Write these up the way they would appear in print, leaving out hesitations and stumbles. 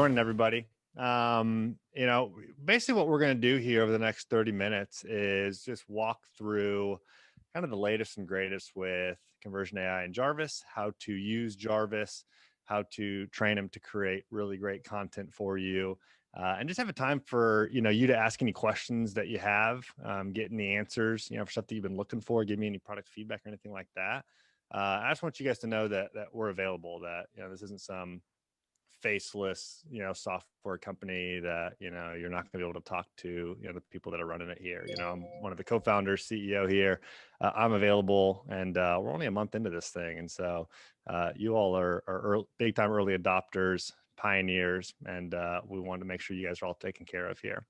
morning, everybody. Basically what we're going to do here over the next 30 minutes is just walk through kind of the latest and greatest with conversion AI and Jarvis, how to use Jarvis, how to train them to create really great content for you, and just have a time for, you to ask any questions that you have, get any answers, for stuff that you've been looking for, give me any product feedback or anything like that. I just want you guys to know that we're available, that, this isn't some faceless, software company that, you're not going to be able to talk to, the people that are running it here. I'm one of the co-founders, CEO here. I'm available, and we're only a month into this thing. And so you all are big time early adopters, pioneers, and we want to make sure you guys are all taken care of here.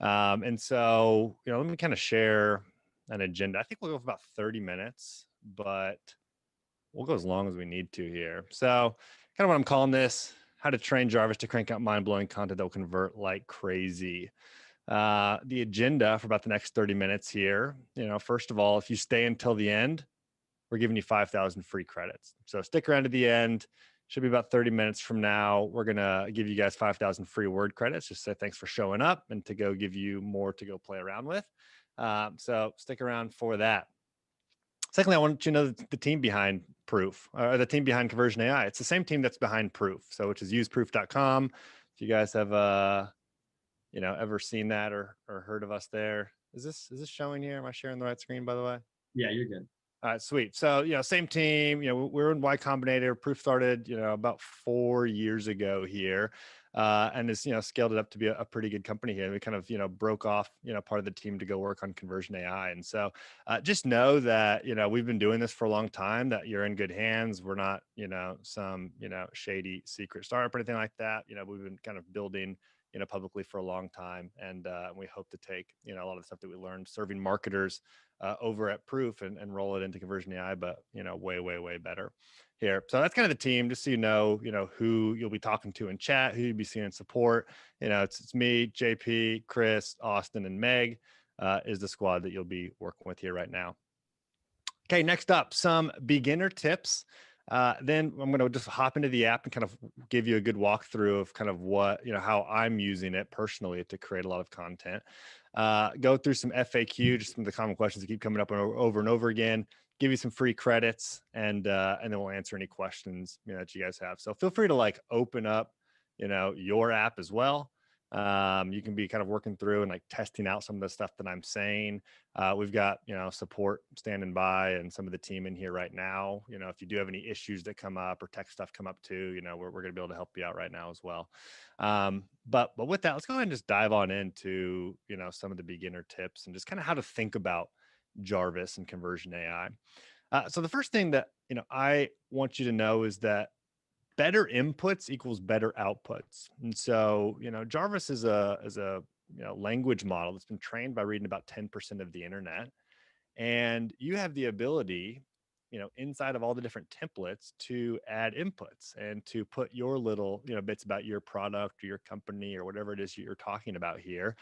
And so, let me kind of share an agenda. I think we'll go for about 30 minutes, but we'll go as long as we need to here. So kind of what I'm calling this: how to train Jarvis to crank out mind-blowing content that will convert like crazy. The agenda for about the next 30 minutes here, first of all, if you stay until the end, we're giving you 5,000 free credits. So stick around to the end. Should be about 30 minutes from now. We're going to give you guys 5,000 free word credits. Just say thanks for showing up and to go give you more to go play around with. So stick around for that. Secondly, I want you to know the team behind Proof, or the team behind Conversion AI. It's the same team that's behind Proof, so which is useproof.com. If you guys have ever seen that or heard of us there. Is this showing here? Am I sharing the right screen, by the way? Yeah, you're good. All right, sweet. So, same team, we're in Y Combinator. Proof started, about 4 years ago here, and has, scaled it up to be a pretty good company here. We kind of, broke off, part of the team to go work on Conversion AI. And so just know that, we've been doing this for a long time, that you're in good hands. We're not, some, shady secret startup or anything like that. We've been kind of building, publicly for a long time. And we hope to take, a lot of the stuff that we learned serving marketers over at Proof and roll it into Conversion AI, but way, way, way better here. So that's kind of the team, just so you know who you'll be talking to in chat, who you'll be seeing in support. It's me, JP, Chris, Austin, and Meg is the squad that you'll be working with here right now. Okay, next up, some beginner tips. Then I'm going to just hop into the app and kind of give you a good walkthrough of kind of what, how I'm using it personally to create a lot of content. Go through some FAQ, just some of the common questions that keep coming up over and over again, give you some free credits, and then we'll answer any questions that you guys have. So feel free to open up, your app as well. You can be kind of working through and testing out some of the stuff that I'm saying. We've got, support standing by and some of the team in here right now. If you do have any issues that come up or tech stuff come up too, we're going to be able to help you out right now as well. But with that, let's go ahead and just dive on into, some of the beginner tips and just kind of how to think about Jarvis and Conversion AI. So the first thing that, I want you to know is that better inputs equals better outputs. And so, Jarvis is a language model that's been trained by reading about 10% of the internet. And you have the ability, inside of all the different templates to add inputs and to put your little, bits about your product or your company or whatever it is you're talking about here.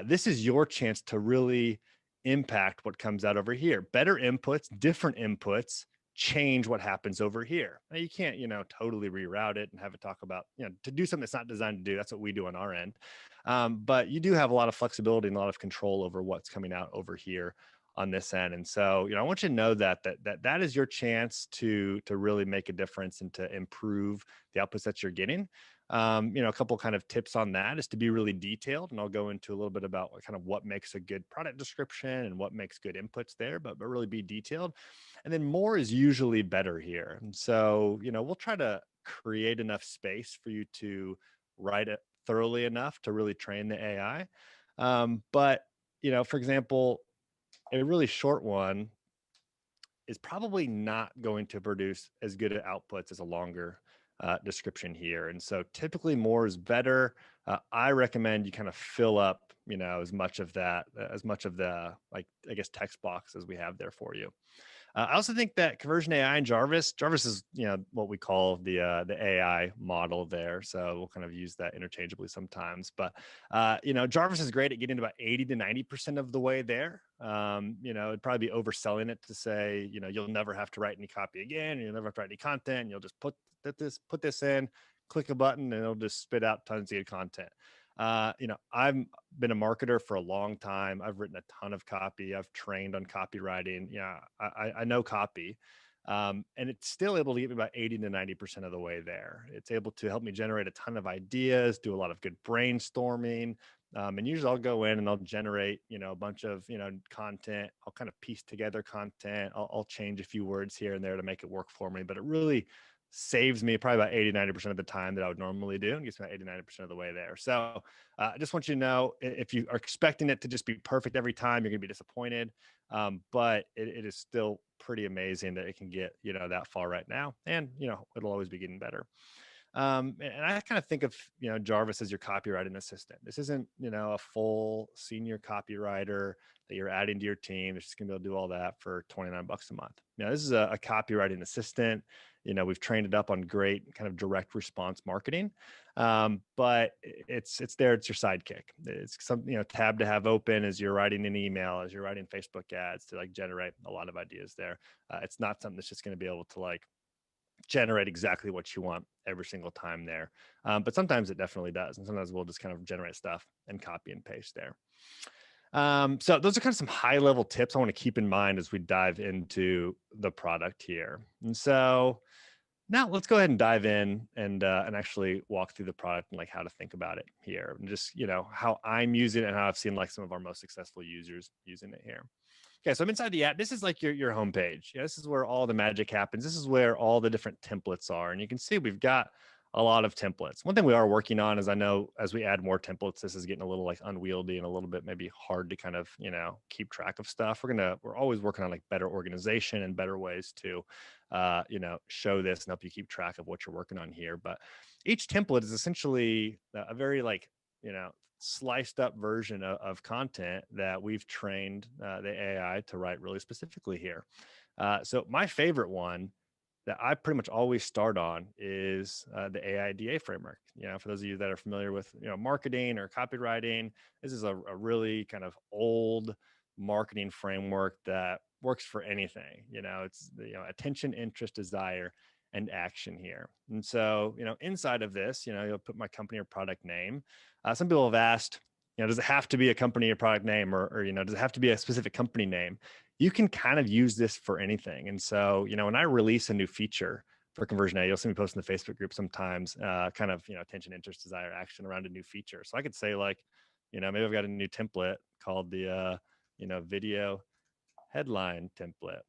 This is your chance to really impact what comes out over here. Better inputs, different inputs change what happens over here. Now, you can't, totally reroute it and have it talk about, to do something that's not designed to do. That's what we do on our end. But you do have a lot of flexibility and a lot of control over what's coming out over here on this end. And so, I want you to know that is your chance to really make a difference and to improve the outputs that you're getting. A couple kind of tips on that is to be really detailed, and I'll go into a little bit about kind of what makes a good product description and what makes good inputs there, but really be detailed. And then more is usually better here. And so, we'll try to create enough space for you to write it thoroughly enough to really train the AI. But, for example, a really short one is probably not going to produce as good outputs as a longer description here. And so typically more is better. I recommend you kind of fill up, as much of the, I guess, text box as we have there for you. I also think that Conversion AI and Jarvis is, what we call the AI model there. So we'll kind of use that interchangeably sometimes. But, Jarvis is great at getting about 80 to 90% of the way there. It'd probably be overselling it to say, you'll never have to write any copy again. You'll never have to write any content. You'll just put this in, click a button and it'll just spit out tons of good content. I've been a marketer for a long time. I've written a ton of copy. I've trained on copywriting. Yeah, I know copy. And it's still able to get me about 80 to 90% of the way there. It's able to help me generate a ton of ideas, do a lot of good brainstorming. And usually I'll go in and I'll generate, a bunch of, content. I'll kind of piece together content. I'll change a few words here and there to make it work for me, but it really saves me probably about 80, 90% of the time that I would normally do and gets me about 80, 90% of the way there. So I just want you to know, if you are expecting it to just be perfect every time, you're going to be disappointed. But it is still pretty amazing that it can get, that far right now. And, it'll always be getting better. And I kind of think of, Jarvis as your copywriting assistant. This isn't, a full senior copywriter that you're adding to your team. They're just going to be able to do all that for $29 a month. This is a copywriting assistant. We've trained it up on great kind of direct response marketing. But it's there. It's your sidekick. It's something, tab to have open as you're writing an email, as you're writing Facebook ads to like generate a lot of ideas there. It's not something that's just going to be able to like generate exactly what you want every single time there. But sometimes it definitely does. And sometimes we'll just kind of generate stuff and copy and paste there. So those are kind of some high level tips I want to keep in mind as we dive into the product here. And so now let's go ahead and dive in and actually walk through the product and like how to think about it here, and just how I'm using it and how I've seen like some of our most successful users using it here. Okay, so I'm inside the app. This is like your homepage. This is where all the magic happens. This is where all the different templates are. And you can see we've got a lot of templates. One thing we are working on is, I know as we add more templates, this is getting a little like unwieldy and a little bit maybe hard to kind of, keep track of stuff. We're always working on like better organization and better ways to, show this and help you keep track of what you're working on here. But each template is essentially a very like, sliced up version of content that we've trained the AI to write really specifically here. So my favorite one that I pretty much always start on is the AIDA framework. For those of you that are familiar with marketing or copywriting, this is a really kind of old marketing framework that works for anything. It's attention, interest, desire, and action here. And so inside of this, you'll put my company or product name. Some people have asked, does it have to be a company or product name, or does it have to be a specific company name? You can kind of use this for anything. And so, when I release a new feature for Conversion AI, you'll see me post in the Facebook group sometimes, kind of, attention, interest, desire, action around a new feature. So I could say like, maybe I've got a new template called the, video headline template.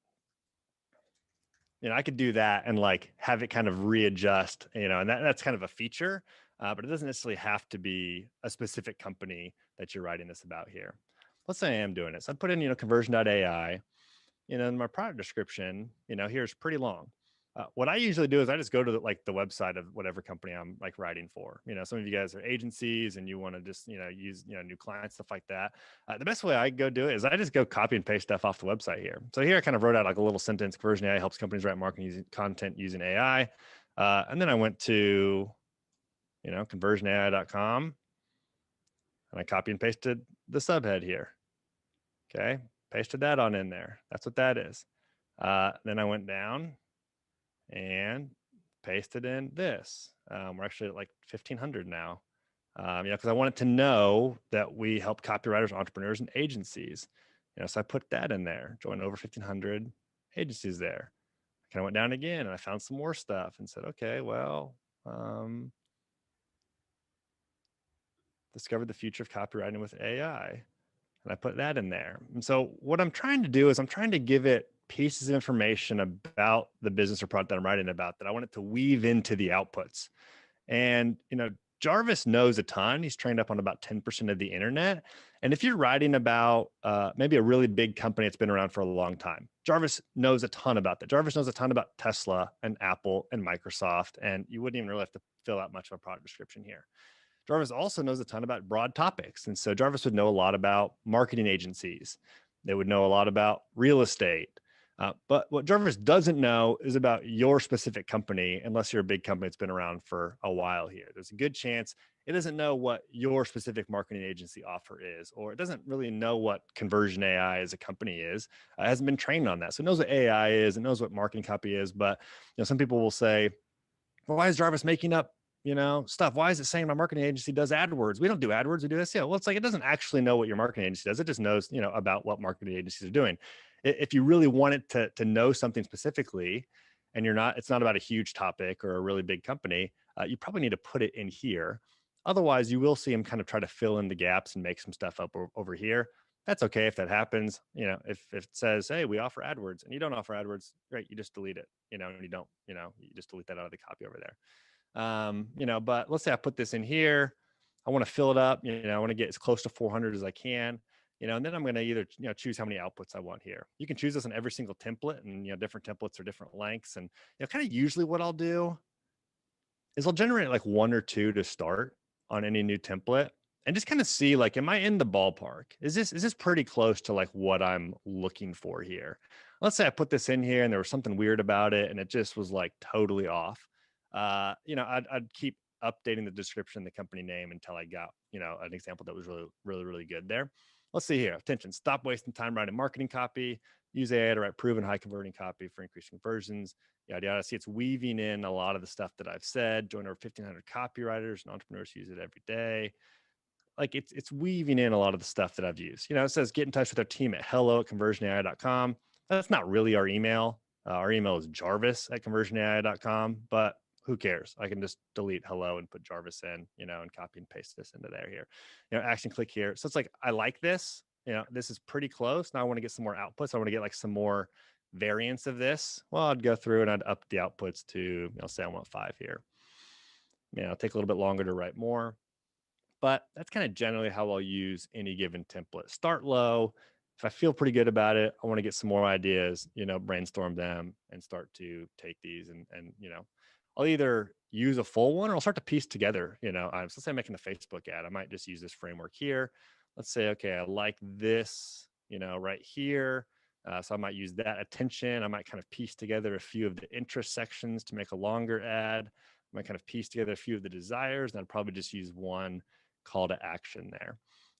I could do that and like have it kind of readjust, and that's kind of a feature, but it doesn't necessarily have to be a specific company that you're writing this about here. Let's say I am doing it. So I put in, conversion.ai, and my product description, here is pretty long. What I usually do is I just go to the website of whatever company I'm like writing for. Some of you guys are agencies and you want to just, use, new clients, stuff like that. The best way I go do it is I just go copy and paste stuff off the website here. So here I kind of wrote out like a little sentence: Conversion AI helps companies write marketing content using AI. And then I went to, conversionai.com and I copy and pasted the subhead here. Okay. Pasted that on in there. That's what that is. Then I went down and pasted in this. We're actually at like 1,500 now. Because I wanted to know that we help copywriters, entrepreneurs, and agencies. So I put that in there. Joined over 1,500 agencies there. I kind of went down again and I found some more stuff and said, okay, well, discovered the future of copywriting with AI. And I put that in there. And so what I'm trying to do is I'm trying to give it pieces of information about the business or product that I'm writing about that I want it to weave into the outputs. And, Jarvis knows a ton. He's trained up on about 10% of the internet. And if you're writing about maybe a really big company that's been around for a long time, Jarvis knows a ton about that. Jarvis knows a ton about Tesla and Apple and Microsoft. And you wouldn't even really have to fill out much of a product description here. Jarvis also knows a ton about broad topics. And so Jarvis would know a lot about marketing agencies. They would know a lot about real estate. But what Jarvis doesn't know is about your specific company, unless you're a big company that's been around for a while here. There's a good chance it doesn't know what your specific marketing agency offer is, or it doesn't really know what Conversion AI as a company is. It hasn't been trained on that. So it knows what AI is, it knows what marketing copy is. But some people will say, well, why is Jarvis making up stuff. Why is it saying my marketing agency does AdWords? We don't do AdWords. We do SEO. Well, it's like, it doesn't actually know what your marketing agency does. It just knows, about what marketing agencies are doing. If you really want it to know something specifically, and it's not about a huge topic or a really big company, you probably need to put it in here. Otherwise, you will see them kind of try to fill in the gaps and make some stuff up over here. That's okay if that happens. If it says, hey, we offer AdWords, and you don't offer AdWords, great, you just delete it, and you don't, you just delete that out of the copy over there. But let's say I put this in here. I want to fill it up. I want to get as close to 400 as I can. And then I'm going to either, choose how many outputs I want here. You can choose this on every single template, and, different templates are different lengths. And, kind of usually what I'll do is I'll generate like one or two to start on any new template, and just kind of see, like, am I in the ballpark? Is this pretty close to like what I'm looking for here? Let's say I put this in here and there was something weird about it and it just was like totally off. I'd keep updating the description, the company name, until I got, an example that was really, really, really good there. Let's see here. Attention, stop wasting time writing marketing copy. Use AI to write proven high converting copy for increased conversions. Yada, yada. See, it's weaving in a lot of the stuff that I've said. Join over 1,500 copywriters and entrepreneurs who use it every day. Like, it's weaving in a lot of the stuff that I've used. It says get in touch with our team at hello@conversionai.com. That's not really our email. Our email is jarvis@conversionai.com, but who cares? I can just delete hello and put Jarvis in, and copy and paste this into there here. Action click here. So it's like, I like this. This is pretty close. Now I want to get some more outputs. I want to get like some more variants of this. Well, I'd go through and I'd up the outputs to, say I want 5 here. It'll take a little bit longer to write more. But that's kind of generally how I'll use any given template. Start low. If I feel pretty good about it, I want to get some more ideas, brainstorm them and start to take these and I'll either use a full one or I'll start to piece together, so let's say I'm making a Facebook ad. I might just use this framework here. Let's say, okay, I like this, right here. So I might use that attention. I might kind of piece together a few of the interest sections to make a longer ad. I might kind of piece together a few of the desires, and I'd probably just use one call to action there.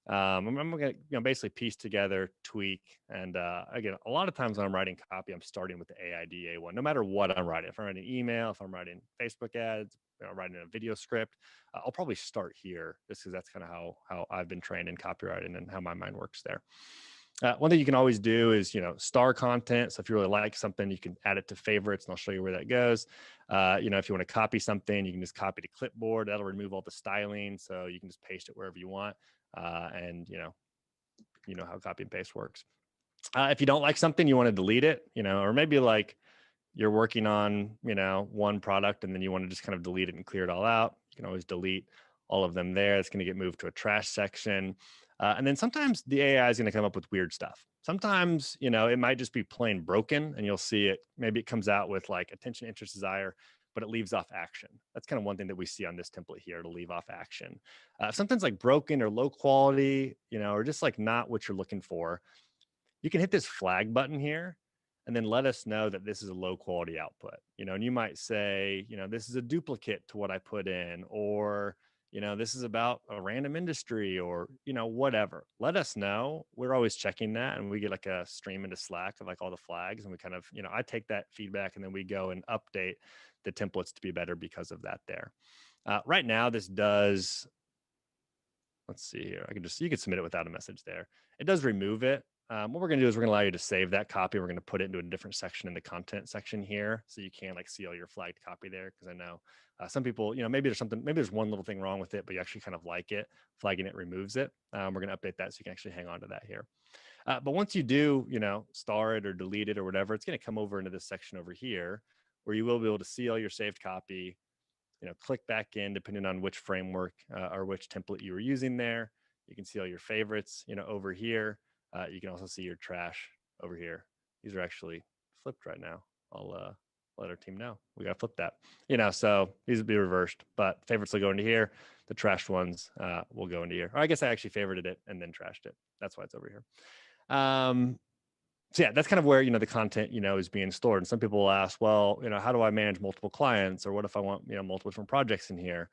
I'm going to basically piece together, tweak, and again, a lot of times when I'm writing copy, I'm starting with the AIDA one, no matter what I'm writing. If I'm writing email, if I'm writing Facebook ads, writing a video script, I'll probably start here, just because that's kind of how I've been trained in copywriting and how my mind works there. One thing you can always do is, star content. So if you really like something, you can add it to favorites, and I'll show you where that goes. If you want to copy something, you can just copy to clipboard. That'll remove all the styling, so you can just paste it wherever you want. And how copy and paste works. If you don't like something, you want to delete it, or maybe like you're working on, one product and then you want to just kind of delete it and clear it all out. You can always delete all of them there. It's going to get moved to a trash section. And then sometimes the AI is going to come up with weird stuff. Sometimes, it might just be plain broken, and you'll see it. Maybe it comes out with like attention, interest, desire, but it leaves off action. That's kind of one thing that we see on this template here, to leave off action. Sometimes like broken or low quality, or just like not what you're looking for, you can hit this flag button here and then let us know that this is a low quality output, and you might say, this is a duplicate to what I put in, or, this is about a random industry, or, whatever. Let us know. We're always checking that, and we get like a stream into Slack of like all the flags, and we kind of, I take that feedback and then we go and update the templates to be better because of that there. Right now, this does, let's see here. You could submit it without a message there. It does remove it. What we're going to do is we're going to allow you to save that copy. We're going to put it into a different section in the content section here, so you can like see all your flagged copy there. Because I know some people, maybe there's one little thing wrong with it, but you actually kind of like it. Flagging it removes it. We're going to update that so you can actually hang on to that here. But once you do, star it or delete it or whatever, it's going to come over into this section over here, where you will be able to see all your saved copy. Click back in depending on which framework or which template you were using there. You can see all your favorites, over here. You can also see your trash over here. These are actually flipped right now. I'll let our team know. We got to flip that. So these will be reversed, but favorites will go into here. The trashed ones will go into here. Or I guess I actually favorited it and then trashed it. That's why it's over here. So yeah, that's kind of where, the content, is being stored. And some people will ask, well, how do I manage multiple clients? Or what if I want, multiple different projects in here?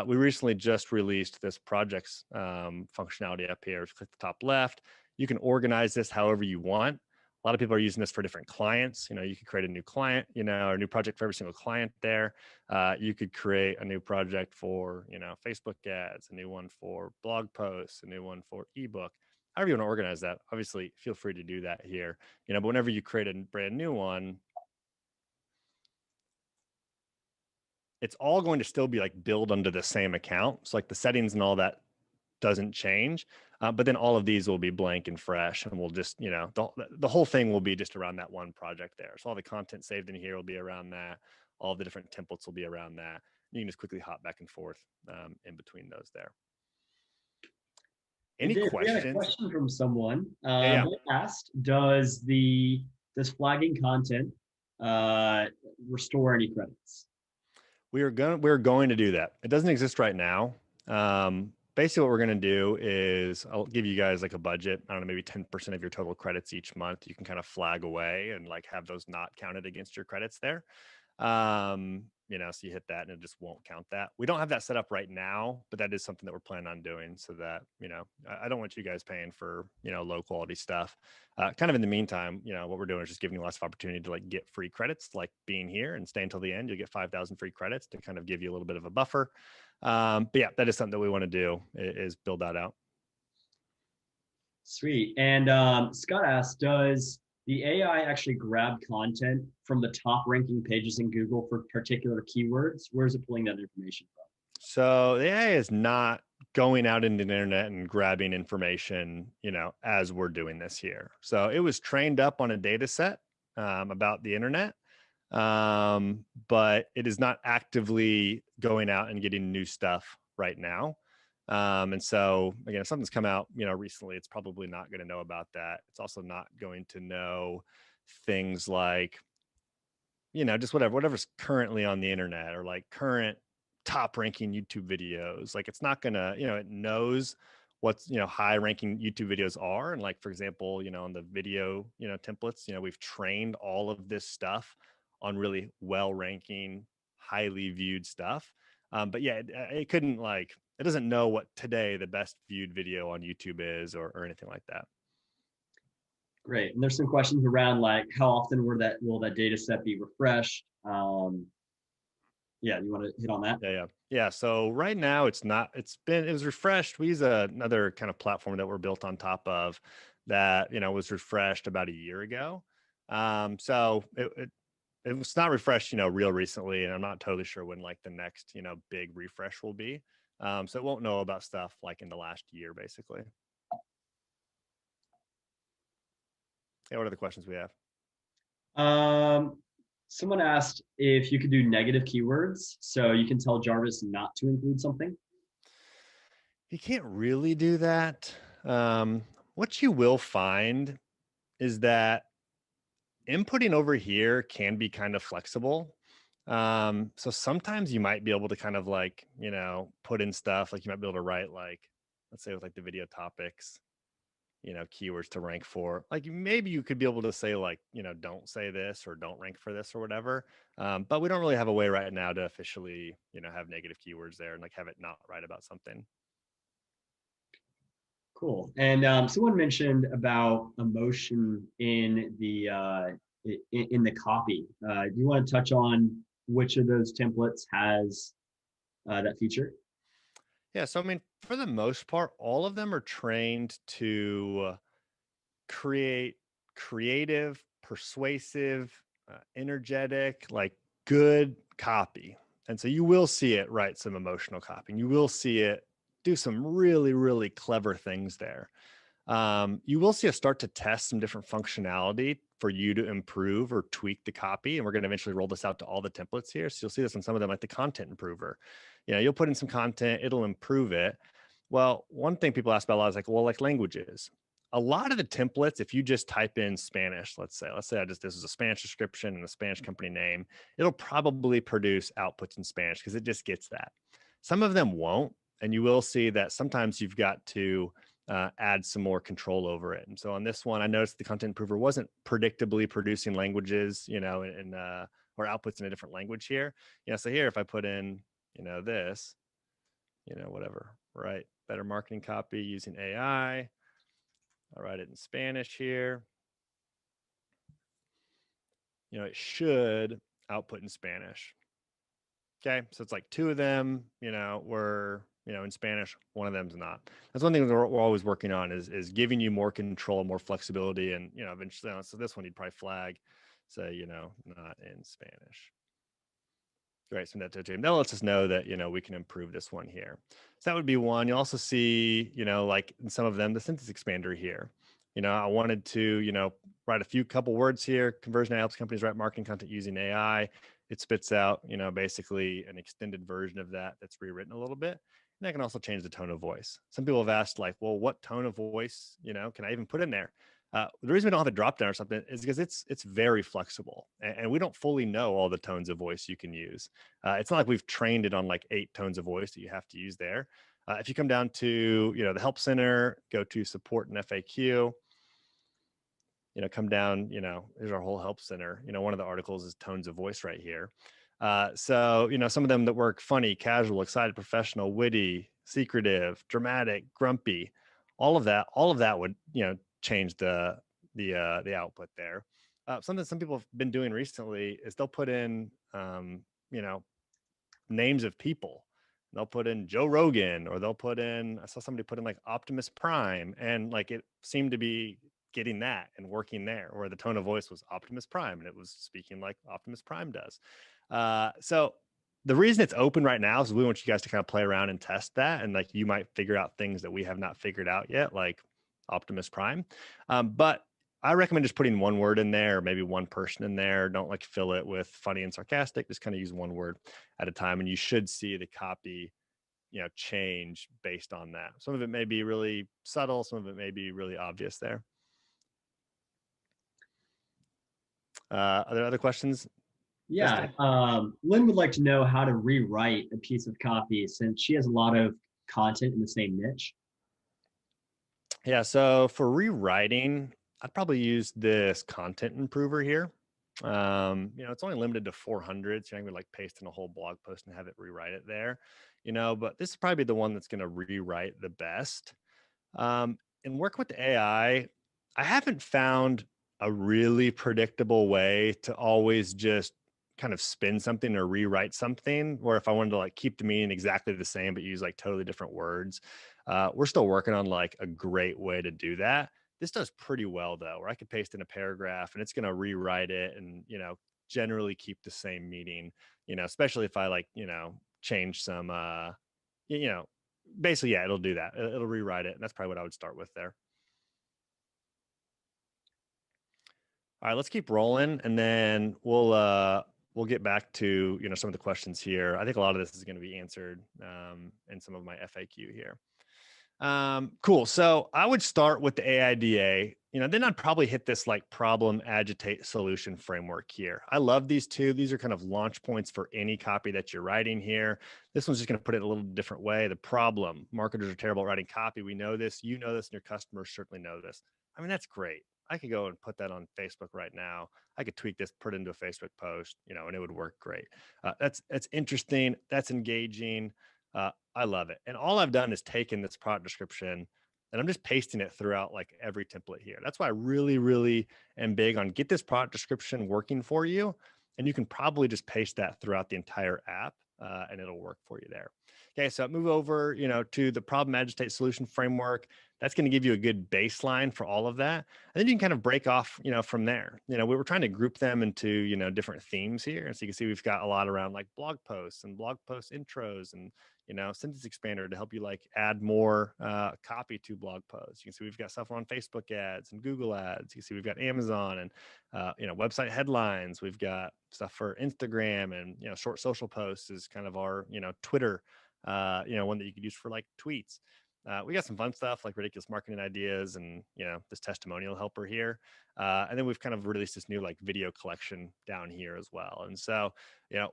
We recently just released this projects functionality up here. Click the top left. You can organize this however you want. A lot of people are using this for different clients. You could create a new client, or a new project for every single client there. You could create a new project for, Facebook ads, a new one for blog posts, a new one for ebook. However you want to organize that, obviously feel free to do that here. But whenever you create a brand new one, it's all going to still be like billed under the same account. So like the settings and all that doesn't change. But then all of these will be blank and fresh, and we'll just, the whole thing will be just around that one project there. So all the content saved in here will be around that. All the different templates will be around that. You can just quickly hop back and forth in between those there. Hey Any Dave, we had a questions? question from someone. Yeah. They asked, does flagging content uh, restore any credits? We're going to do that. It doesn't exist right now. Basically, what we're going to do is I'll give you guys like a budget. I don't know, maybe 10% of your total credits each month. You can kind of flag away and like have those not counted against your credits there. So you hit that and it just won't count that. We don't have that set up right now, but that is something that we're planning on doing so that, I don't want you guys paying for, low quality stuff. Kind of in the meantime, what we're doing is just giving you lots of opportunity to like get free credits, like being here and stay until the end. You'll get 5,000 free credits to kind of give you a little bit of a buffer. But yeah, that is something that we want to do is build that out. Sweet. And Scott asked, does the AI actually grab content from the top ranking pages in Google for particular keywords? Where is it pulling that information from? So the AI is not going out into the internet and grabbing information, as we're doing this here. So it was trained up on a data set about the internet, but it is not actively going out and getting new stuff right now. And so again, if something's come out, recently, it's probably not going to know about that. It's also not going to know things like, just whatever's currently on the internet or like current top ranking YouTube videos. Like it's not gonna, it knows what's, high ranking YouTube videos are. And like, for example, on the video, templates, we've trained all of this stuff on really well ranking, highly viewed stuff. But yeah, it couldn't like, it doesn't know what today the best viewed video on YouTube is or anything like that. Great. And there's some questions around like how often will that data set be refreshed? Yeah, you want to hit on that? Yeah. So right now it was refreshed. We use another kind of platform that we're built on top of that, was refreshed about a year ago. So it was not refreshed, real recently, and I'm not totally sure when like the next, big refresh will be. So it won't know about stuff like in the last year, basically. Yeah, what are the questions we have? Um, Someone asked if you could do negative keywords, so you can tell Jarvis not to include something. You can't really do that. What you will find is that inputting over here can be kind of flexible. So sometimes you might be able to kind of like, put in stuff like you might be able to write like, let's say with like the video topics, keywords to rank for. Like maybe you could be able to say like, don't say this or don't rank for this or whatever. But we don't really have a way right now to officially, have negative keywords there and like have it not write about something. Cool. And someone mentioned about emotion in the copy. Do you want to touch on which of those templates has that feature? Yeah. So, I mean, for the most part, all of them are trained to create creative, persuasive, energetic, like good copy. And so you will see it write some emotional copy and you will see it do some really, really clever things there. You will see us start to test some different functionality for you to improve or tweak the copy. And we're going to eventually roll this out to all the templates here. So you'll see this on some of them, like the content improver. You'll put in some content, it'll improve it. Well, one thing people ask about a lot is like, well, like languages. A lot of the templates, if you just type in Spanish, let's say this is a Spanish description and a Spanish company name, it'll probably produce outputs in Spanish because it just gets that. Some of them won't. And you will see that sometimes you've got to add some more control over it. And so on this one, I noticed the content improver wasn't predictably producing languages, or outputs in a different language here. So here, if I put in, this, whatever, right? Better marketing copy using AI. I'll write it in Spanish here. it should output in Spanish. Okay. So it's like two of them, were, in Spanish, one of them's not. That's one thing that we're always working on is giving you more control, more flexibility. And, eventually, so this one you'd probably flag, say, not in Spanish. Great, send that to James. That lets us know that, we can improve this one here. So that would be one. You'll also see, like in some of them, the sentence expander here. I wanted to, write a couple words here. Conversion AI helps companies write marketing content using AI. It spits out, basically an extended version of that that's rewritten a little bit. And I can also change the tone of voice. Some people have asked, like, well, what tone of voice, can I even put in there? The reason we don't have a drop down or something is because it's very flexible, and we don't fully know all the tones of voice you can use. It's not like we've trained it on like 8 tones of voice that you have to use there. If you come down to the help center, go to support and FAQ, come down, here's our whole help center. One of the articles is tones of voice right here. So some of them that work: funny, casual, excited, professional, witty, secretive, dramatic, grumpy. All of that would change the output there. Something some people have been doing recently is they'll put in you know names of people. They'll put in Joe Rogan, or they'll put in, I saw somebody put in like Optimus Prime, and like it seemed to be getting that and working there, where the tone of voice was Optimus Prime and it was speaking like Optimus Prime does. So the reason it's open right now is we want you guys to kind of play around and test that. And like you might figure out things that we have not figured out yet, like Optimus Prime. But I recommend just putting one word in there, or maybe one person in there. Don't like fill it with funny and sarcastic. Just kind of use one word at a time, and you should see the copy change based on that. Some of it may be really subtle, some of it may be really obvious there. Are there other questions, Yeah. Justin? Lynn would like to know how to rewrite a piece of copy since she has a lot of content in the same niche. Yeah, so for rewriting, I'd probably use this content improver here. It's only limited to 400, so you're not gonna like paste in a whole blog post and have it rewrite it there, but this is probably the one that's going to rewrite the best. And work with the I haven't found a really predictable way to always just kind of spin something or rewrite something, where if I wanted to like keep the meaning exactly the same but use like totally different words. We're still working on like a great way to do that. This does pretty well though, where I could paste in a paragraph and it's going to rewrite it and generally keep the same meaning, especially if I like change some you know basically, yeah, it'll do that. It'll rewrite it, and that's probably what I would start with there. All right, let's keep rolling, and then we'll get back to some of the questions here. I think a lot of this is going to be answered in some of my FAQ here. Cool. So I would start with the AIDA. Then I'd probably hit this like problem, agitate, solution framework here. I love these two. These are kind of launch points for any copy that you're writing here. This one's just going to put it a little different way. The problem: marketers are terrible at writing copy. We know this. You know this, and your customers certainly know this. I mean, that's great. I could go and put that on Facebook right now. I could tweak this, put it into a Facebook post, and it would work great. That's interesting. That's engaging. I love it. And all I've done is taken this product description and I'm just pasting it throughout like every template here. That's why I really, really am big on get this product description working for you. And you can probably just paste that throughout the entire app and it'll work for you there. Okay, so move over, to the problem, agitate, solution framework. That's going to give you a good baseline for all of that. And then you can kind of break off, from there. We were trying to group them into, different themes here. And so you can see we've got a lot around like blog posts and blog post intros and sentence expander to help you like add more copy to blog posts. You can see we've got stuff on Facebook ads and Google ads. You can see we've got Amazon and website headlines. We've got stuff for Instagram, and short social posts is kind of our Twitter, one that you could use for like tweets. We got some fun stuff like ridiculous marketing ideas and this testimonial helper here, and then we've kind of released this new like video collection down here as well. And so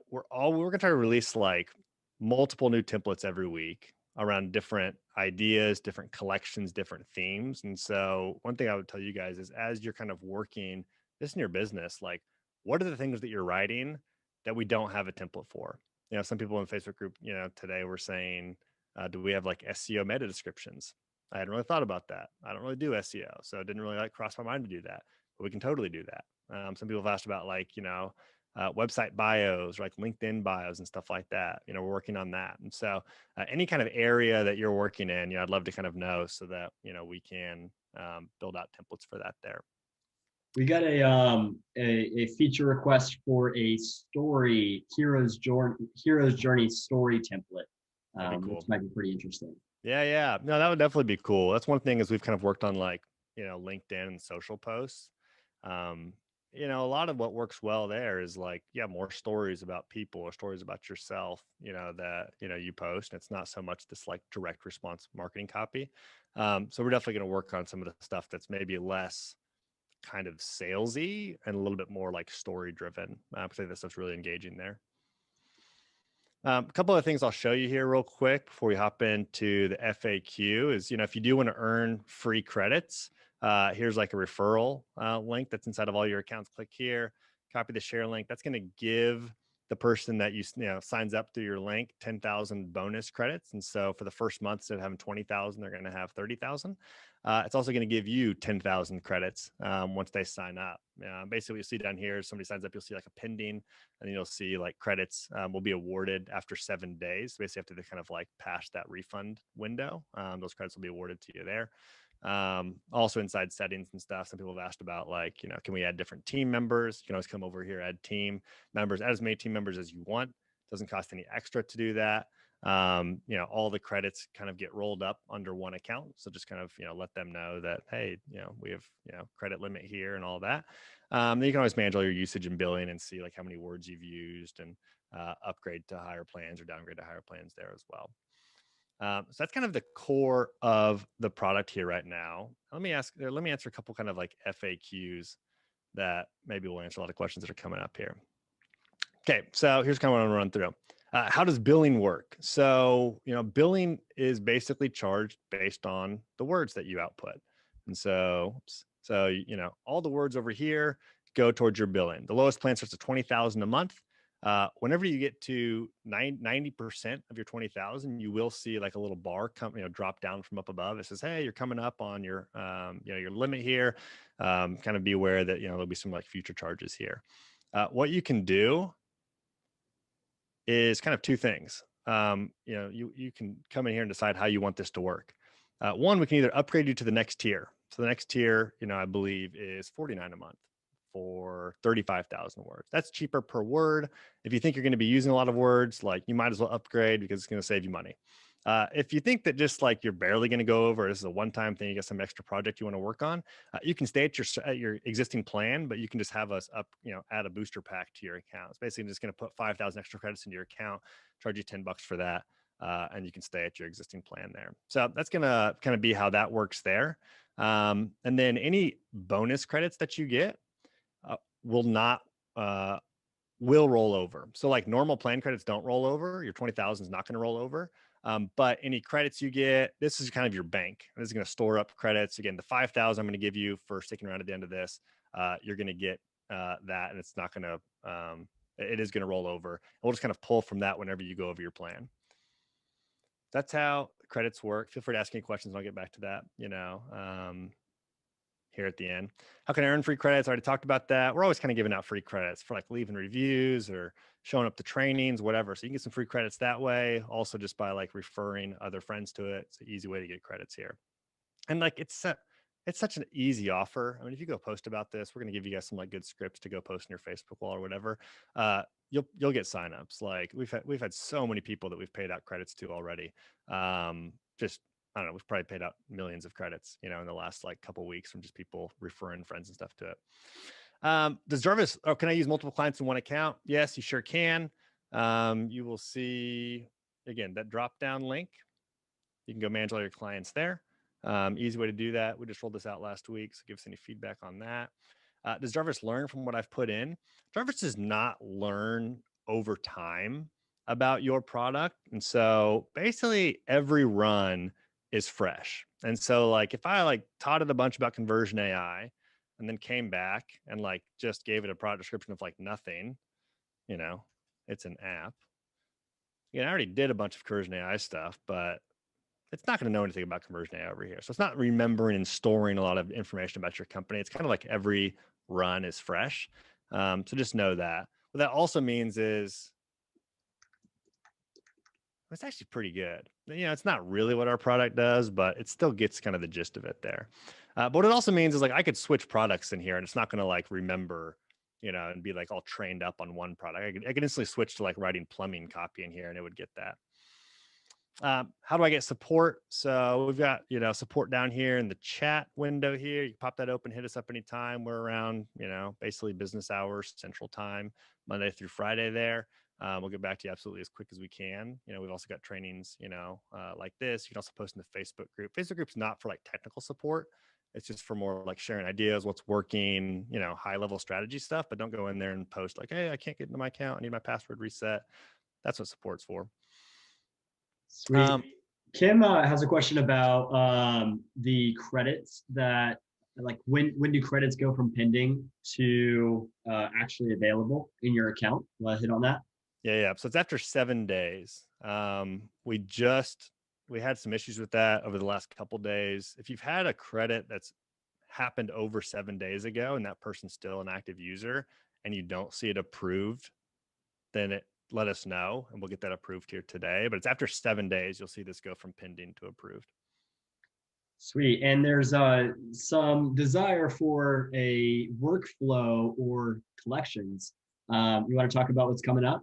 we're gonna try to release like multiple new templates every week around different ideas, different collections, different themes. And so one thing I would tell you guys is, as you're kind of working this in your business, like what are the things that you're writing that we don't have a template for? Some people in the Facebook group, today were saying, do we have like SEO meta descriptions? I hadn't really thought about that. I don't really do SEO, so it didn't really like cross my mind to do that, but we can totally do that. Some people have asked about like, website bios, or like LinkedIn bios and stuff like that. We're working on that. And so any kind of area that you're working in, I'd love to kind of know so that, we can build out templates for that there. We got a feature request for a story hero's journey story template, That'd be which cool. might be pretty interesting. Yeah, yeah. No, that would definitely be cool. That's one thing is we've kind of worked on like, LinkedIn and social posts. Um, a lot of what works well there is like, yeah, more stories about people or stories about yourself, that, you post. And it's not so much this like direct response marketing copy. So we're definitely going to work on some of the stuff that's maybe less kind of salesy and a little bit more like story driven. I think that stuff's really engaging there. A couple of things I'll show you here real quick before we hop into the FAQ is, if you do want to earn free credits, here's like a referral link that's inside of all your accounts. Click here, copy the share link. That's going to give the person that signs up through your link 10,000 bonus credits. And so for the first month, instead of having 20,000, they're going to have 30,000. It's also going to give you 10,000 credits once they sign up. Basically, what you see down here is somebody signs up, you'll see like a pending, and then you'll see like credits will be awarded after 7 days. Basically, after they kind of like pass that refund window, those credits will be awarded to you there. Also inside settings and stuff, some people have asked about like, can we add different team members? You can always come over here, add team members, add as many team members as you want. Doesn't cost any extra to do that. All the credits kind of get rolled up under one account. So just kind of, let them know that, hey, we have, credit limit here and all that. Then you can always manage all your usage and billing and see like how many words you've used and upgrade to higher plans or downgrade to higher plans there as well. So that's kind of the core of the product here right now. Let me answer a couple kind of like FAQs that maybe will answer a lot of questions that are coming up here. Okay, so here's kind of what I'm going to run through. How does billing work? So, billing is basically charged based on the words that you output. And so, all the words over here go towards your billing. The lowest plan starts at 20,000 a month. Whenever you get to 90% of your 20,000, you will see like a little bar come, drop down from up above. It says, hey, you're coming up on your, your limit here. Kind of be aware that, there'll be some like future charges here. What you can do is kind of two things. You can come in here and decide how you want this to work. One, we can either upgrade you to the next tier. So the next tier, I believe is 49 a month for 35,000 words. That's cheaper per word. If you think you're going to be using a lot of words, like you might as well upgrade because it's going to save you money. If you think that just like you're barely going to go over, this is a one-time thing, you got some extra project you want to work on, you can stay at your existing plan, but you can just have us add a booster pack to your account. It's basically just going to put 5,000 extra credits into your account, charge you $10 for that, and you can stay at your existing plan there. So that's going to kind of be how that works there. And then any bonus credits that you get will roll over. So like normal plan credits don't roll over. Your 20,000 is not going to roll over. But any credits you get, this is kind of your bank. This is going to store up credits. Again, the 5,000 I'm going to give you for sticking around at the end of this. You're going to get that, and it's not going to. It is going to roll over. And we'll just kind of pull from that whenever you go over your plan. That's how credits work. Feel free to ask any questions, and I'll get back to that. Here at the end. How can I earn free credits? I already talked about that. We're always kind of giving out free credits for like leaving reviews or showing up to trainings, whatever. So you can get some free credits that way. Also just by like referring other friends to it. It's an easy way to get credits here. And like, it's such an easy offer. I mean, if you go post about this, we're going to give you guys some like good scripts to go post in your Facebook wall or whatever. You'll get signups. Like we've had so many people that we've paid out credits to already. Just I don't know, we've probably paid out millions of credits, in the last like couple of weeks from just people referring friends and stuff to it. Does Jarvis, can I use multiple clients in one account? Yes, you sure can. You will see, again, that drop down link. You can go manage all your clients there. Easy way to do that. We just rolled this out last week, so give us any feedback on that. Does Jarvis learn from what I've put in? Jarvis does not learn over time about your product. And so basically every run is fresh. And so like if I like taught it a bunch about conversion AI and then came back and like just gave it a product description of like nothing, it's an app. I already did a bunch of conversion AI stuff, but it's not going to know anything about conversion AI over here. So it's not remembering and storing a lot of information about your company. It's kind of like every run is fresh. So just know that. What that also means is it's actually pretty good. It's not really what our product does, but it still gets kind of the gist of it there. But what it also means is like I could switch products in here and it's not going to like remember, and be like all trained up on one product. I could instantly switch to like writing plumbing copy in here and it would get that. How do I get support? So we've got, support down here in the chat window here. You can pop that open, hit us up anytime. We're around, basically business hours, central time, Monday through Friday there. We'll get back to you absolutely as quick as we can. We've also got trainings, like this. You can also post in the Facebook group. Facebook group's not for like technical support. It's just for more like sharing ideas, what's working, high level strategy stuff, but don't go in there and post like, hey, I can't get into my account. I need my password reset. That's what support's for. Sweet. Kim has a question about the credits that, like, when do credits go from pending to actually available in your account? Hit on that. Yeah. So it's after 7 days. We had some issues with that over the last couple days. If you've had a credit that's happened over 7 days ago and that person's still an active user and you don't see it approved, then let us know and we'll get that approved here today. But it's after 7 days, you'll see this go from pending to approved. Sweet. And there's some desire for a workflow or collections. You want to talk about what's coming up?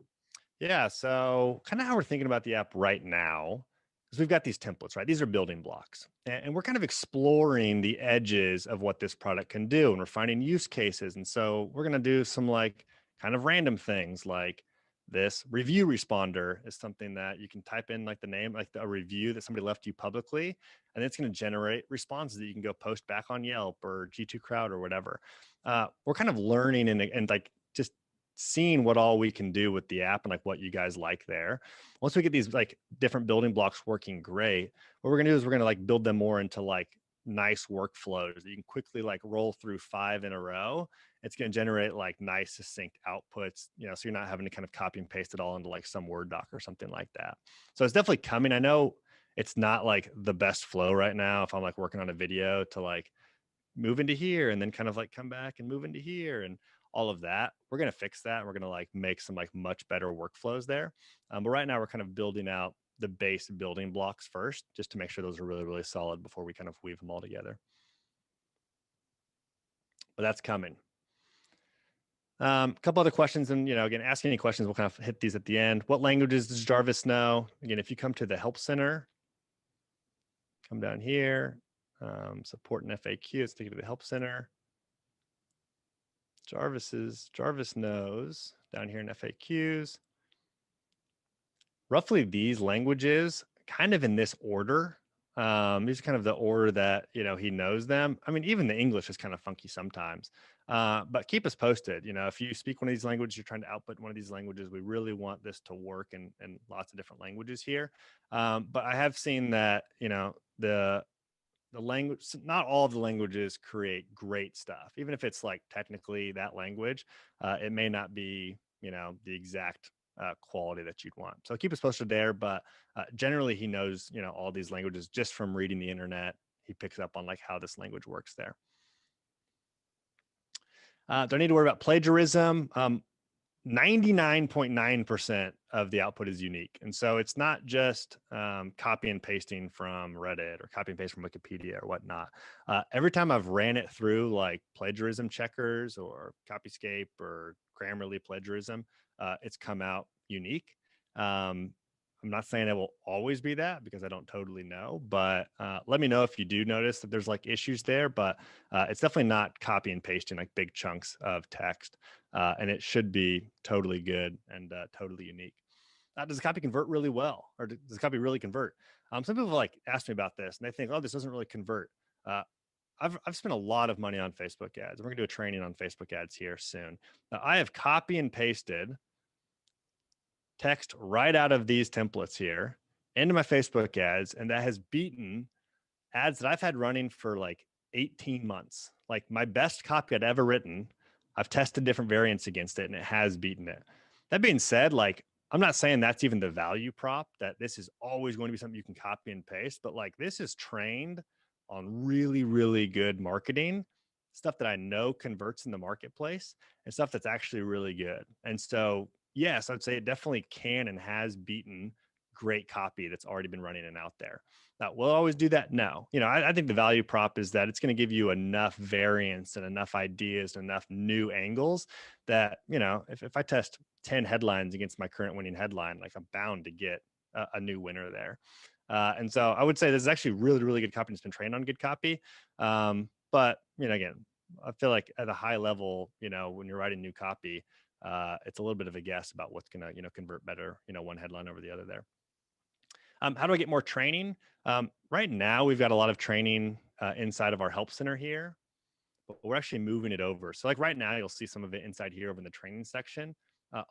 Yeah. So kind of how we're thinking about the app right now is we've got these templates, right? These are building blocks. And we're kind of exploring the edges of what this product can do. And we're finding use cases. And so we're going to do some like kind of random things like this review responder is something that you can type in like the name, like a review that somebody left you publicly, and it's going to generate responses that you can go post back on Yelp or G2 Crowd or whatever. We're kind of learning and like just seeing what all we can do with the app and like what you guys like there. Once we get these like different building blocks working great, what we're going to do is we're going to like build them more into like nice workflows that you can quickly like roll through 5 in a row. It's going to generate like nice succinct outputs, so you're not having to kind of copy and paste it all into like some Word doc or something like that. So it's definitely coming. I know it's not like the best flow right now if I'm like working on a video to like move into here and then kind of like come back and move into here and all of that. We're going to fix that. We're going to like make some like much better workflows there. But right now we're kind of building out the base building blocks first, just to make sure those are really, really solid before we kind of weave them all together. But that's coming. A couple other questions, and again, ask any questions. We'll kind of hit these at the end. What languages does Jarvis know? Again, if you come to the Help Center, come down here, support and FAQ. Let's take you to the Help Center. Jarvis knows down here in FAQs, roughly these languages, kind of in this order. These are kind of the order that he knows them. I mean, even the English is kind of funky sometimes. But keep us posted. If you speak one of these languages, you're trying to output one of these languages. We really want this to work in lots of different languages here. But I have seen that the language, not all of the languages create great stuff. Even if it's like technically that language, it may not be the exact quality that you'd want. So keep us posted there. But generally, he knows all these languages just from reading the internet. He picks up on like how this language works there. Don't need to worry about plagiarism. 99.9% of the output is unique. And so it's not just copy and pasting from Reddit or copy and paste from Wikipedia or whatnot. Every time I've ran it through like plagiarism checkers or Copyscape or Grammarly plagiarism, it's come out unique. I'm not saying it will always be that because I don't totally know, but let me know if you do notice that there's like issues there, but it's definitely not copy and pasting like big chunks of text. And it should be totally good and totally unique. Does the copy convert really well, or does the copy really convert? Some people like ask me about this, and they think, "Oh, this doesn't really convert." I've spent a lot of money on Facebook ads. We're gonna do a training on Facebook ads here soon. I have copy and pasted text right out of these templates here into my Facebook ads, and that has beaten ads that I've had running for like 18 months. Like my best copy I'd ever written, I've tested different variants against it and it has beaten it. That being said, like I'm not saying that's even the value prop, that this is always going to be something you can copy and paste, but like this is trained on really, really good marketing. stuff that I know converts in the marketplace and stuff that's actually really good. And so, yes, I'd say it definitely can and has beaten great copy that's already been running and out there. Now, will it always do that? No. I think the value prop is that it's going to give you enough variance and enough ideas and enough new angles that, if I test 10 headlines against my current winning headline, like I'm bound to get a new winner there. And so I would say this is actually really, really good copy. It's been trained on good copy. But, again, I feel like at a high level, when you're writing new copy, it's a little bit of a guess about what's going to, convert better, one headline over the other there. How do I get more training? Right now, we've got a lot of training inside of our help center here, but we're actually moving it over. So like right now, you'll see some of it inside here over in the training section.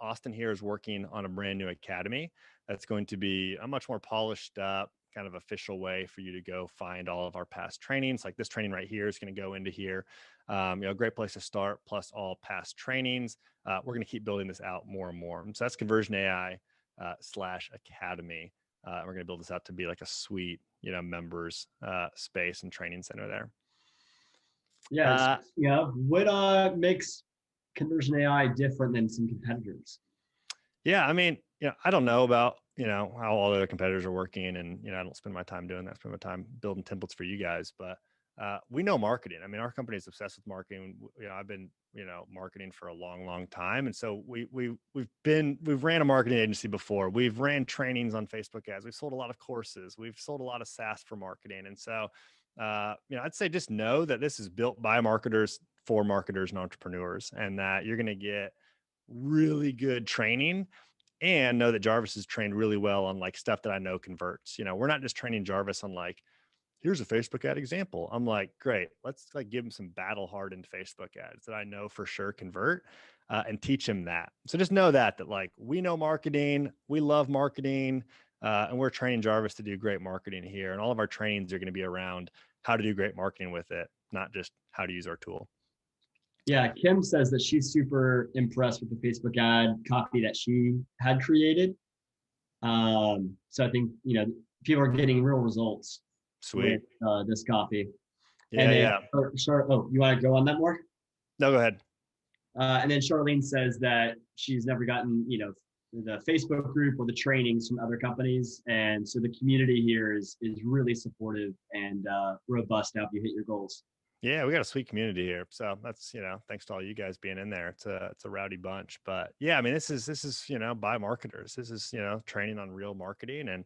Austin here is working on a brand new academy that's going to be a much more polished up, kind of official way for you to go find all of our past trainings. Like this training right here is going to go into here. Great place to start, plus all past trainings. We're going to keep building this out more and more. And so that's Conversion AI / Academy. We're going to build this out to be like a suite, members space and training center there. Yeah. What makes Conversion AI different than some competitors? Yeah. I mean, I don't know about, how all the other competitors are working, and, I don't spend my time doing that. I spend my time building templates for you guys, but we know marketing. I mean, our company is obsessed with marketing. I've been, marketing for a long, long time. And so we've ran a marketing agency before. We've ran trainings on Facebook ads. We've sold a lot of courses. We've sold a lot of SaaS for marketing. And so, I'd say just know that this is built by marketers for marketers and entrepreneurs, and that you're going to get really good training, and know that Jarvis is trained really well on like stuff that I know converts. We're not just training Jarvis on like, here's a Facebook ad example. I'm like, great, let's like give him some battle hardened Facebook ads that I know for sure convert, and teach him that. So just know that like we know marketing, we love marketing, and we're training Jarvis to do great marketing here. And all of our trainings are going to be around how to do great marketing with it, not just how to use our tool. Yeah, Kim says that she's super impressed with the Facebook ad copy that she had created. So I think, people are getting real results. Sweet. With this copy. Yeah, and then, yeah. You want to go on that more? No, go ahead. And then Charlene says that she's never gotten, the Facebook group or the trainings from other companies. And so the community here is really supportive and robust to help you hit your goals. Yeah, we got a sweet community here. So that's, thanks to all you guys being in there. It's a rowdy bunch. But yeah, I mean, this is, by marketers. This is, training on real marketing. And,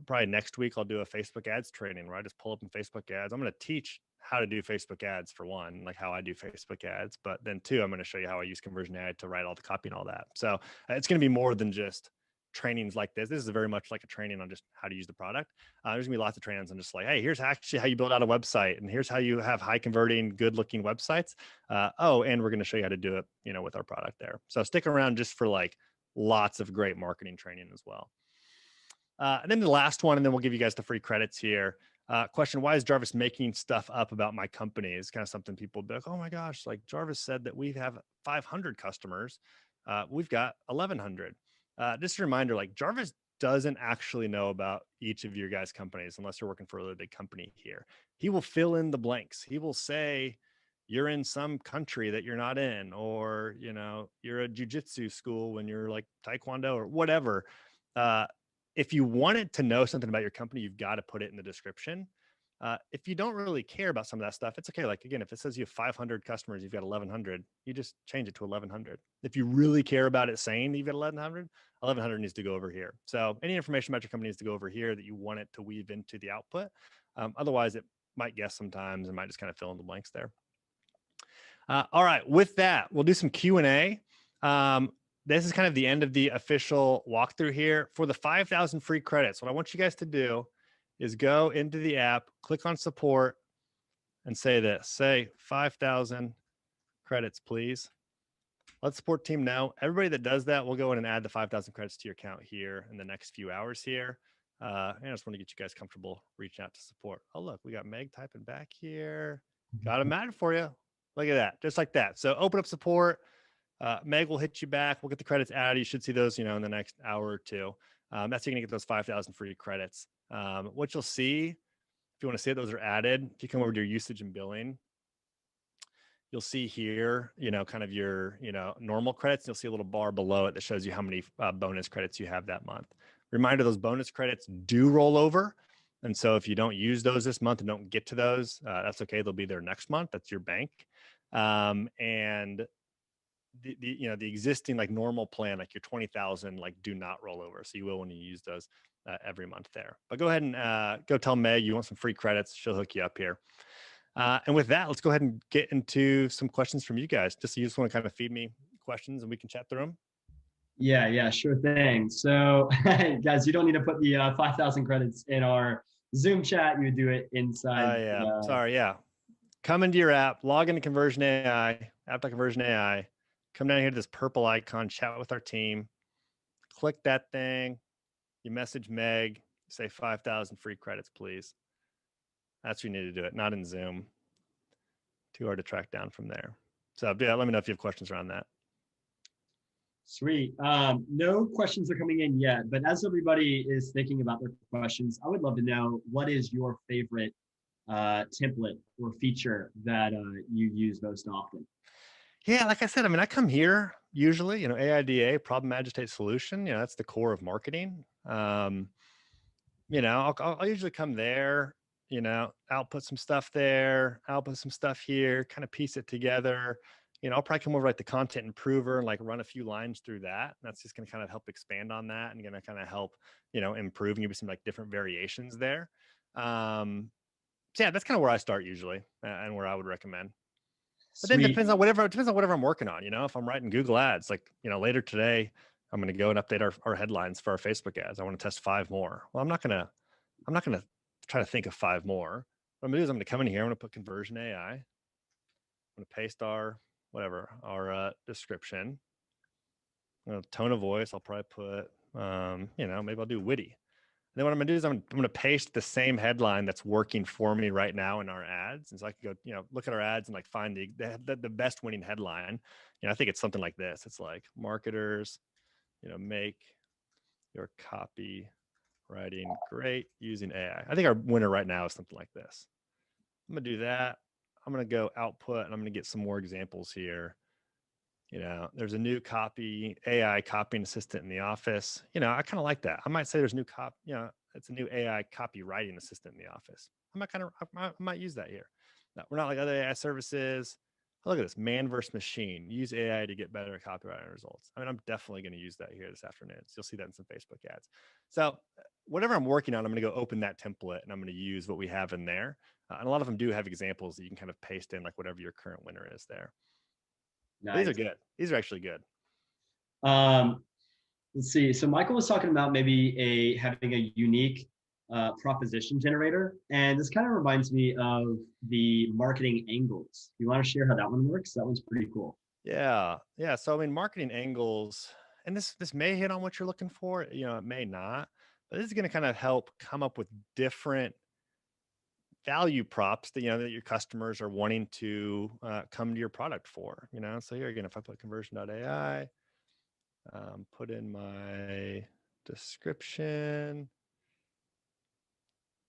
probably next week I'll do a Facebook ads training where I just pull up in Facebook ads. I'm going to teach how to do Facebook ads for one, like how I do Facebook ads. But then two, I'm going to show you how I use Conversion AI to write all the copy and all that. So it's going to be more than just trainings like this. This is very much like a training on just how to use the product. There's gonna be lots of trainings on just like, hey, here's actually how you build out a website, and here's how you have high converting, good looking websites. And we're gonna show you how to do it, with our product there. So stick around just for like lots of great marketing training as well. And then the last one, and then we'll give you guys the free credits here. Question: why is Jarvis making stuff up about my company? It's kind of something people be like, oh my gosh, like Jarvis said that we have 500 customers. We've got 1,100. Just a reminder, like Jarvis doesn't actually know about each of your guys' companies unless you're working for a really big company here. He will fill in the blanks. He will say you're in some country that you're not in, or you're a jujitsu school when you're like taekwondo or whatever. If you wanted to know something about your company, you've got to put it in the description. If you don't really care about some of that stuff, it's okay. Like, again, if it says you have 500 customers, you've got 1,100, you just change it to 1,100. If you really care about it saying that you've got 1,100 needs to go over here. So any information about your company needs to go over here that you want it to weave into the output. Otherwise, it might guess sometimes and might just kind of fill in the blanks there. All right. With that, we'll do some Q&A. This is kind of the end of the official walkthrough here. For the 5,000 free credits, what I want you guys to do is go into the app, click on support, and say this. Say 5,000 credits, please. Let the support team know. Everybody that does that, we'll go in and add the 5,000 credits to your account here in the next few hours here. And I just want to get you guys comfortable reaching out to support. Oh, look, we got Meg typing back here. Got them added for you. Look at that, just like that. So open up support. Meg will hit you back. We'll get the credits added. You should see those, in the next hour or two. That's how you're gonna get those 5,000 free credits. What you'll see, if you want to see it, those are added. If you come over to your usage and billing, you'll see here, kind of your, normal credits. You'll see a little bar below it that shows you how many bonus credits you have that month. Reminder, those bonus credits do roll over. And so if you don't use those this month and don't get to those, that's okay. They'll be there next month. That's your bank. And the existing like normal plan, like your 20,000, like do not roll over. So you will when you use those every month there. But go ahead and go tell Meg you want some free credits. She'll hook you up here. And with that, let's go ahead and get into some questions from you guys. You just want to kind of feed me questions and we can chat through them. Yeah, sure thing. So guys, you don't need to put the 5,000 credits in our Zoom chat. You would do it inside. Sorry. Yeah. Come into your app, log into Conversion AI, app.conversion AI, come down here to this purple icon, chat with our team, click that thing. You message Meg, say 5,000 free credits, please. That's what you need to do it, not in Zoom. Too hard to track down from there. So yeah, let me know if you have questions around that. Sweet. No questions are coming in yet, but as everybody is thinking about their questions, I would love to know, what is your favorite template or feature that you use most often? Yeah, like I said, I mean, I come here usually, AIDA, problem agitate solution, that's the core of marketing. I'll usually come there, output some stuff there, output some stuff here, kind of piece it together. I'll probably come over like the content improver and like run a few lines through that. That's just going to kind of help expand on that and going to kind of help, improve and give you some like different variations there. So yeah, that's kind of where I start usually and where I would recommend. But then it Sweet. depends on whatever I'm working on. If I'm writing Google ads, like, later today, I'm going to go and update our headlines for our Facebook ads. I want to test 5 more. Well, I'm not going to try to think of 5 more. What I'm going to do is I'm going to come in here. I'm going to put conversion AI. I'm going to paste our description. Tone of voice. I'll probably put, maybe I'll do witty. And then what I'm going to do is I'm going to paste the same headline that's working for me right now in our ads. And so I can go, look at our ads and like find the best winning headline. I think it's something like this. It's like marketers, make your copy writing great using AI. I think our winner right now is something like this. I'm going to do that. I'm going to go output and I'm going to get some more examples here. There's a new AI copying assistant in the office. I kind of like that. I might say there's it's a new AI copywriting assistant in the office. I might use that here. No, we're not like other AI services. Look at this, man versus machine. Use AI to get better copywriting results. I mean, I'm definitely going to use that here this afternoon. So you'll see that in some Facebook ads. So whatever I'm working on, I'm going to go open that template and I'm going to use what we have in there. And a lot of them do have examples that you can kind of paste in, like whatever your current winner is there. Nice. These are good. These are actually good. Let's see. So Michael was talking about maybe having a unique proposition generator, and this kind of reminds me of the marketing angles. You want to share how that one works? That one's pretty cool. Yeah. So I mean, marketing angles, and this may hit on what you're looking for. It may not, but this is going to kind of help come up with different value props that that your customers are wanting to come to your product for. So here again, if I put conversion.ai, put in my description,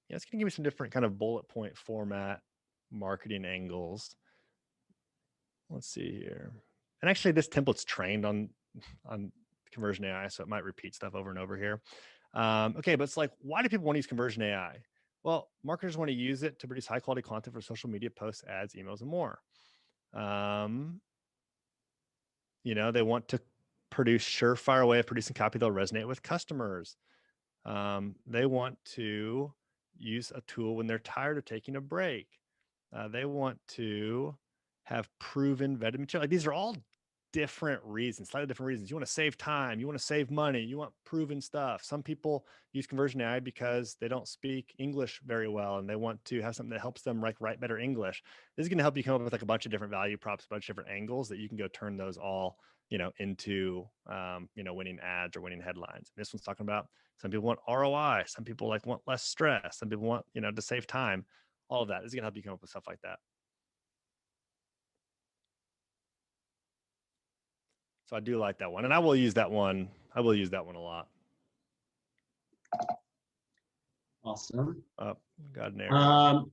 it's going to give me some different kind of bullet point format marketing angles. Let's see here. And actually this template's trained on conversion AI, so it might repeat stuff over and over here. Okay, but it's like, why do people want to use conversion AI? Well, marketers want to use it to produce high quality content for social media posts, ads, emails, and more. They want to produce surefire way of producing copy that'll resonate with customers. They want to use a tool when they're tired of taking a break. They want to have proven vetted material. Like, these are all different reasons, slightly different reasons. You want to save time, you want to save money, you want proven stuff. Some people use conversion AI because they don't speak English very well and they want to have something that helps them write better English. This is going to help you come up with like a bunch of different value props, a bunch of different angles that you can go turn those all into winning ads or winning headlines. This one's talking about, some people want ROI, some people want less stress, some people want to save time. All of that is going to help you come up with stuff like that. So I do like that one, and I will use that one. I will use that one a lot. Awesome. Got an error.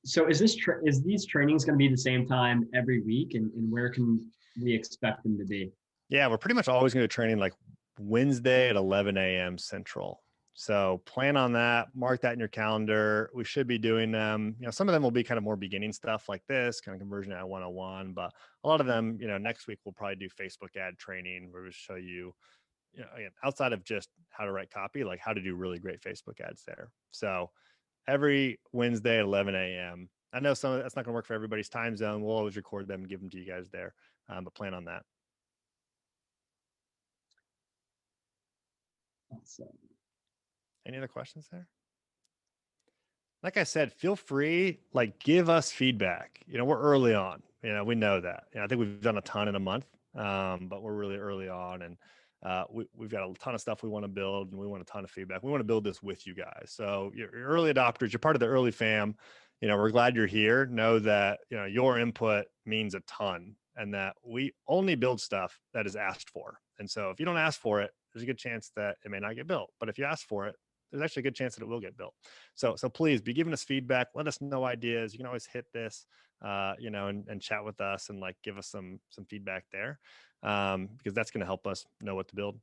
So is these trainings going to be the same time every week, and where can we expect them to be? Yeah, we're pretty much always going to be training like Wednesday at 11 a.m. Central. So plan on that, mark that in your calendar. We should be doing them. Some of them will be kind of more beginning stuff like this, kind of conversion at 101, but a lot of them, next week we'll probably do Facebook ad training where we show you, again, outside of just how to write copy, like how to do really great Facebook ads there. So every Wednesday at 11 a.m. I know some of that's not going to work for everybody's time zone. We'll always record them and give them to you guys there, but plan on that. Awesome. Any other questions there? Like I said, feel free, like give us feedback. We're early on. We know that. I think we've done a ton in a month, but we're really early on, and we've got a ton of stuff we want to build, and we want a ton of feedback. We want to build this with you guys. So you're early adopters. You're part of the early fam. We're glad you're here. Know that your input means a ton, and that we only build stuff that is asked for. And so if you don't ask for it, there's a good chance that it may not get built. But if you ask for it, there's actually a good chance that it will get built. So please be giving us feedback. Let us know ideas. You can always hit this, and chat with us and like give us some feedback there, because that's going to help us know what to build.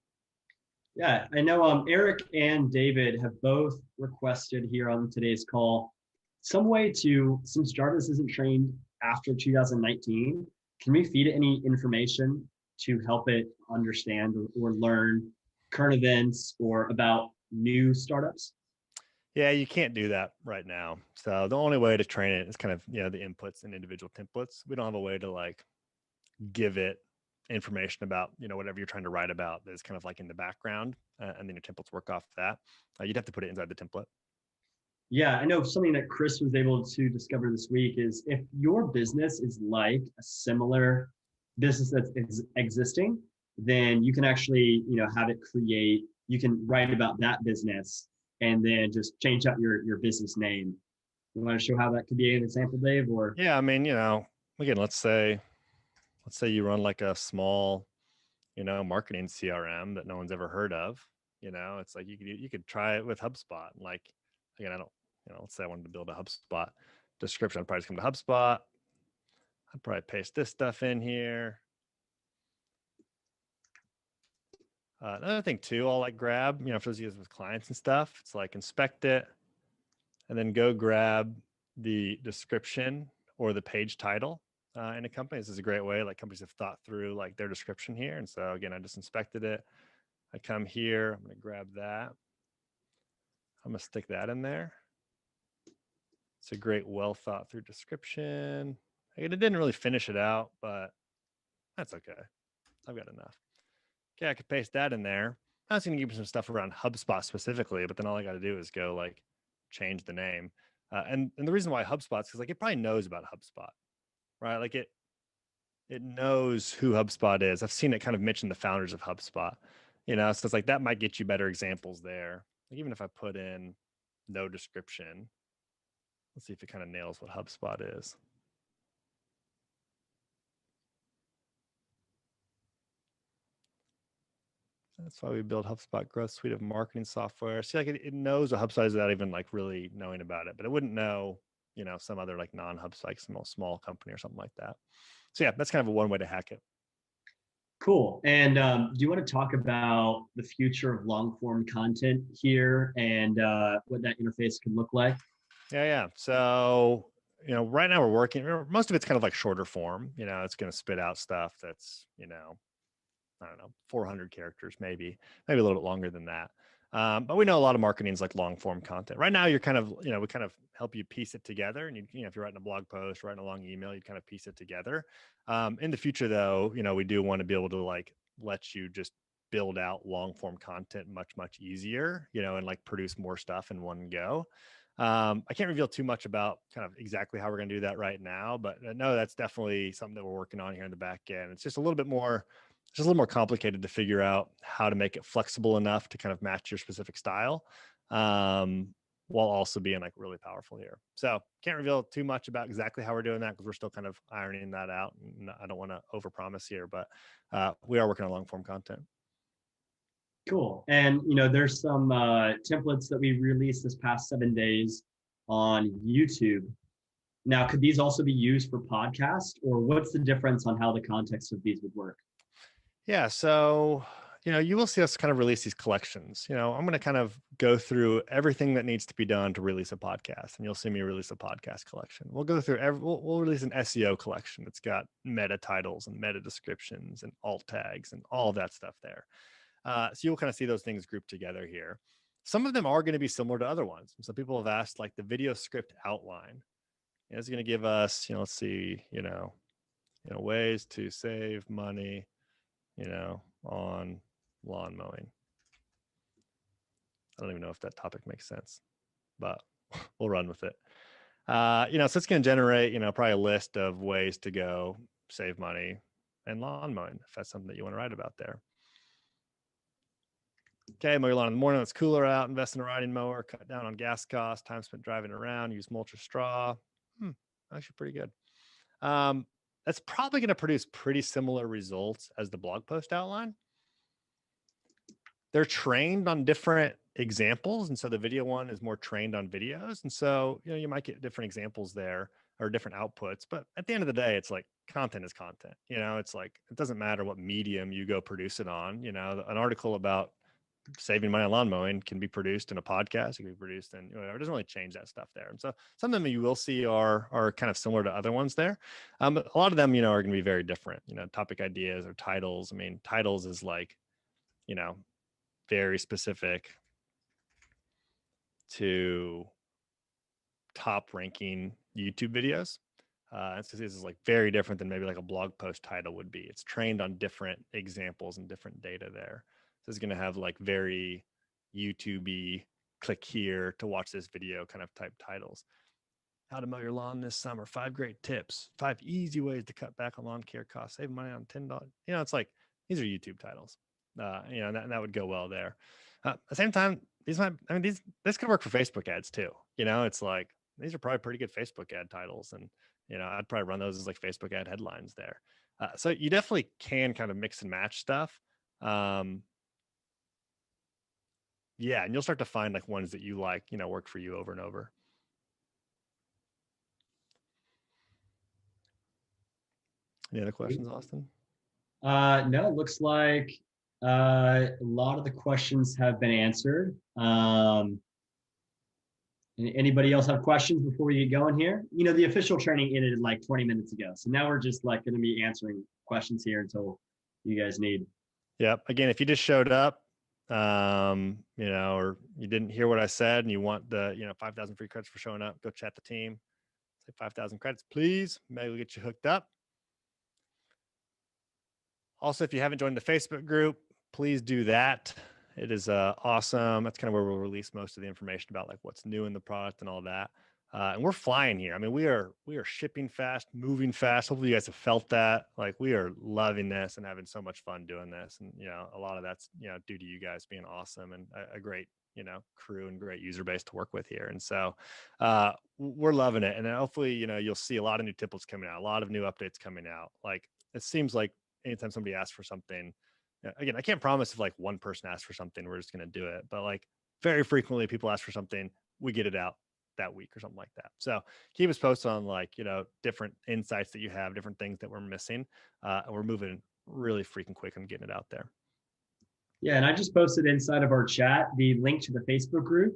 Yeah, I know Eric and David have both requested here on today's call some way to, since Jarvis isn't trained after 2019, can we feed it any information to help it understand or learn current events or about new startups? Yeah, you can't do that right now. So the only way to train it is kind of, the inputs and individual templates. We don't have a way to like give it information about, whatever you're trying to write about that's kind of like in the background, and then your templates work off that. You'd have to put it inside the template. Yeah, I know something that Chris was able to discover this week is if your business is like a similar business that's existing, then you can actually, have it create, you can write about that business and then just change out your business name. You want to show how that could be an example, Dave? Or Yeah, I mean, again, let's say you run like a small, marketing CRM that no one's ever heard of. It's like you could try it with HubSpot. Like, again, I don't, let's say I wanted to build a HubSpot description. I'd probably just come to HubSpot. I'd probably paste this stuff in here. Another thing too, I'll like grab, for those of you guys with clients and stuff, it's like inspect it and then go grab the description or the page title in a company. This is a great way. Like companies have thought through like their description here. And so again, I just inspected it. I come here, I'm going to grab that. I'm going to stick that in there. It's a great, well thought through description. It didn't really finish it out, but that's okay. I've got enough. Okay, I could paste that in there. I was going to give you some stuff around HubSpot specifically, but then all I got to do is go like change the name. And the reason why HubSpot is because like it probably knows about HubSpot, right? Like it knows who HubSpot is. I've seen it kind of mention the founders of HubSpot, so it's like that might get you better examples there. Like even if I put in no description, let's see if it kind of nails what HubSpot is. That's why we build HubSpot Growth Suite of marketing software. See, like it knows what HubSpot is without even like really knowing about it, but it wouldn't know, some other like non-HubSpot, like small company or something like that. So yeah, that's kind of a one way to hack it. cool. And do you want to talk about the future of long form content here and what that interface can look like? Yeah. So, right now we're working, most of it's kind of like shorter form, it's going to spit out stuff that's, I don't know, 400 characters, maybe a little bit longer than that. But we know a lot of marketing is like long form content. Right now, you're kind of, we kind of help you piece it together. And if you're writing a blog post, writing a long email, you kind of piece it together. In the future, though, we do want to be able to like let you just build out long form content much easier, and like produce more stuff in one go. I can't reveal too much about kind of exactly how we're going to do that right now, but no, that's definitely something that we're working on here in the back end. It's just a little bit more, it's just a little more complicated to figure out how to make it flexible enough to kind of match your specific style, while also being like really powerful here. So can't reveal too much about exactly how we're doing that because we're still kind of ironing that out. And I don't want to overpromise here, but we are working on long form content. Cool. And there's some templates that we released this past 7 days on YouTube Now, could these also be used for podcasts, or what's the difference on how the context of these would work? Yeah. So, you will see us kind of release these collections. I'm going to kind of go through everything that needs to be done to release a podcast, and you'll see me release a podcast collection. We'll go through we'll release an SEO collection that's got meta titles and meta descriptions and alt tags and all of that stuff there. So you'll kind of see those things grouped together here. Some of them are going to be similar to other ones. So people have asked like the video script outline. It's going to give us, let's see, ways to save money, on lawn mowing. I don't even know if that topic makes sense, but we'll run with it. So it's going to generate, probably a list of ways to go save money and lawn mowing, if that's something that you want to write about there. Okay, mow your lawn in the morning. It's cooler out. Invest in a riding mower. Cut down on gas costs. Time spent driving around. Use mulch or straw. Actually, pretty good. That's probably going to produce pretty similar results as the blog post outline. They're trained on different examples, and so the video one is more trained on videos, and so you might get different examples there or different outputs. But at the end of the day, it's like content is content. It's like it doesn't matter what medium you go produce it on. An article about saving money on lawn mowing can be produced in a podcast. It can be produced in, it doesn't really change that stuff there. And so some of them you will see are kind of similar to other ones there. But a lot of them, are going to be very different, topic ideas or titles. I mean, titles is like, very specific to top ranking YouTube videos. And so this is like very different than maybe like a blog post title would be. It's trained on different examples and different data there. So it's going to have like very YouTube-y, click here to watch this video kind of type titles. How to mow your lawn this summer, 5 great tips, 5 easy ways to cut back on lawn care costs, save money on $10. It's like, these are YouTube titles. That would go well there. At the same time, this could work for Facebook ads too. It's like, these are probably pretty good Facebook ad titles. And, I'd probably run those as like Facebook ad headlines there. So you definitely can kind of mix and match stuff. Yeah. And you'll start to find like ones that you like, work for you over and over. Any other questions, Austin? No, it looks like a lot of the questions have been answered. Anybody else have questions before we get going here? The official training ended like 20 minutes ago. So now we're just like going to be answering questions here until you guys need. Yep. Again, if you just showed up, or you didn't hear what I said and you want the, 5,000 free credits for showing up, go chat the team. Say 5,000 credits, please. Maybe we'll get you hooked up. Also, if you haven't joined the Facebook group, please do that. It is awesome. That's kind of where we'll release most of the information about like what's new in the product and all that. And we're flying here. I mean, we are shipping fast, moving fast. Hopefully you guys have felt that. Like we are loving this and having so much fun doing this. And, a lot of that's, due to you guys being awesome and a great, crew and great user base to work with here. And so we're loving it. And then hopefully, you'll see a lot of new templates coming out, a lot of new updates coming out. Like it seems like anytime somebody asks for something, again, I can't promise if like one person asks for something, we're just going to do it. But like very frequently people ask for something, we get it out that week or something like that. So keep us posted on like, different insights that you have, different things that we're missing. And we're moving really freaking quick and getting it out there. Yeah, and I just posted inside of our chat the link to the Facebook group.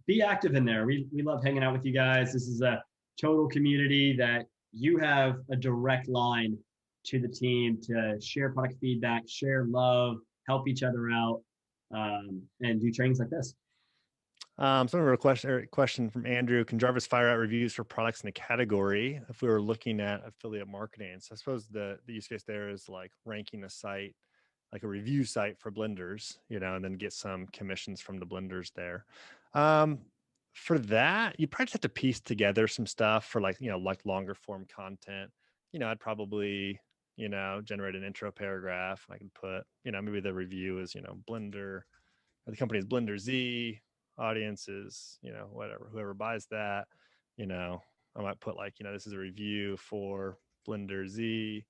Be active in there. We love hanging out with you guys. This is a total community that you have a direct line to the team to share product feedback, share love, help each other out, and do trainings like this. Some of a question from Andrew: can Jarvis fire out reviews for products in a category if we were looking at affiliate marketing? So I suppose the use case there is like ranking a site, like a review site for blenders, and then get some commissions from the blenders there. For that, you probably just have to piece together some stuff for like, like longer form content. I'd probably, generate an intro paragraph. I can put, maybe the review is, Blender, or the company is Blender Z, audience is, whatever, whoever buys that, I might put like, this is a review for Blender Z.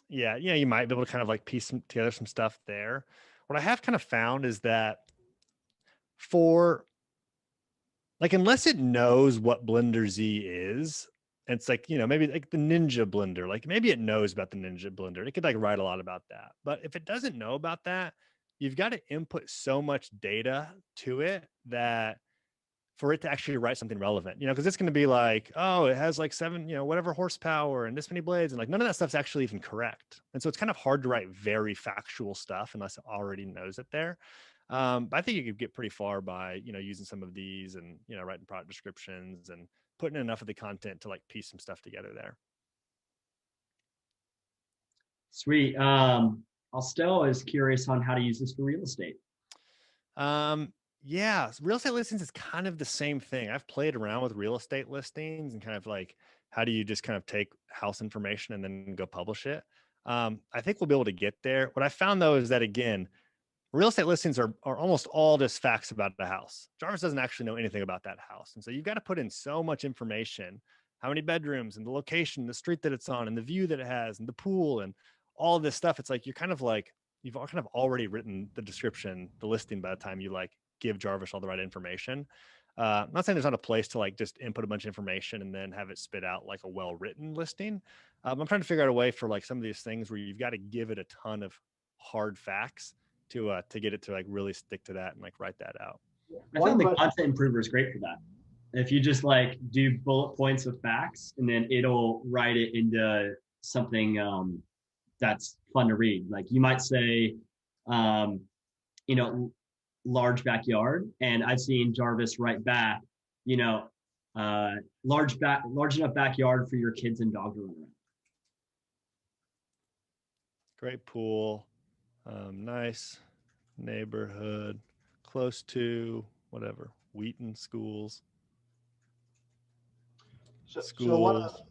Yeah, you might be able to kind of like piece together some stuff there. What I have kind of found is that for like, unless it knows what Blender Z is, and it's like, maybe like the Ninja Blender, like maybe it knows about the Ninja Blender. It could like write a lot about that. But if it doesn't know about that, you've got to input so much data to it that for it to actually write something relevant, because it's going to be like, oh, it has like 7, whatever horsepower and this many blades. And like none of that stuff's actually even correct. And so it's kind of hard to write very factual stuff unless it already knows it there. But I think you could get pretty far by, using some of these and, writing product descriptions and putting enough of the content to like piece some stuff together there. Sweet. I'll still is curious on how to use this for real estate. Yeah, real estate listings is kind of the same thing. I've played around with real estate listings and kind of like, how do you just kind of take house information and then go publish it? I think we'll be able to get there. What I found though is that, again, real estate listings are almost all just facts about the house. Jarvis doesn't actually know anything about that house. And so you've got to put in so much information, how many bedrooms and the location, the street that it's on and the view that it has and the pool and all of this stuff. It's like, you've all kind of already written the description, the listing by the time you like give Jarvis all the right information. I'm not saying there's not a place to like just input a bunch of information and then have it spit out like a well-written listing. I'm trying to figure out a way for like some of these things where you've got to give it a ton of hard facts to get it to like really stick to that and like write that out. I found the content improver is great for that. If you just like do bullet points of facts and then it'll write it into something that's fun to read. Like you might say, large backyard, and I've seen Jarvis write back, large enough backyard for your kids and dog to run around. Great pool, nice neighborhood, close to whatever Wheaton schools. So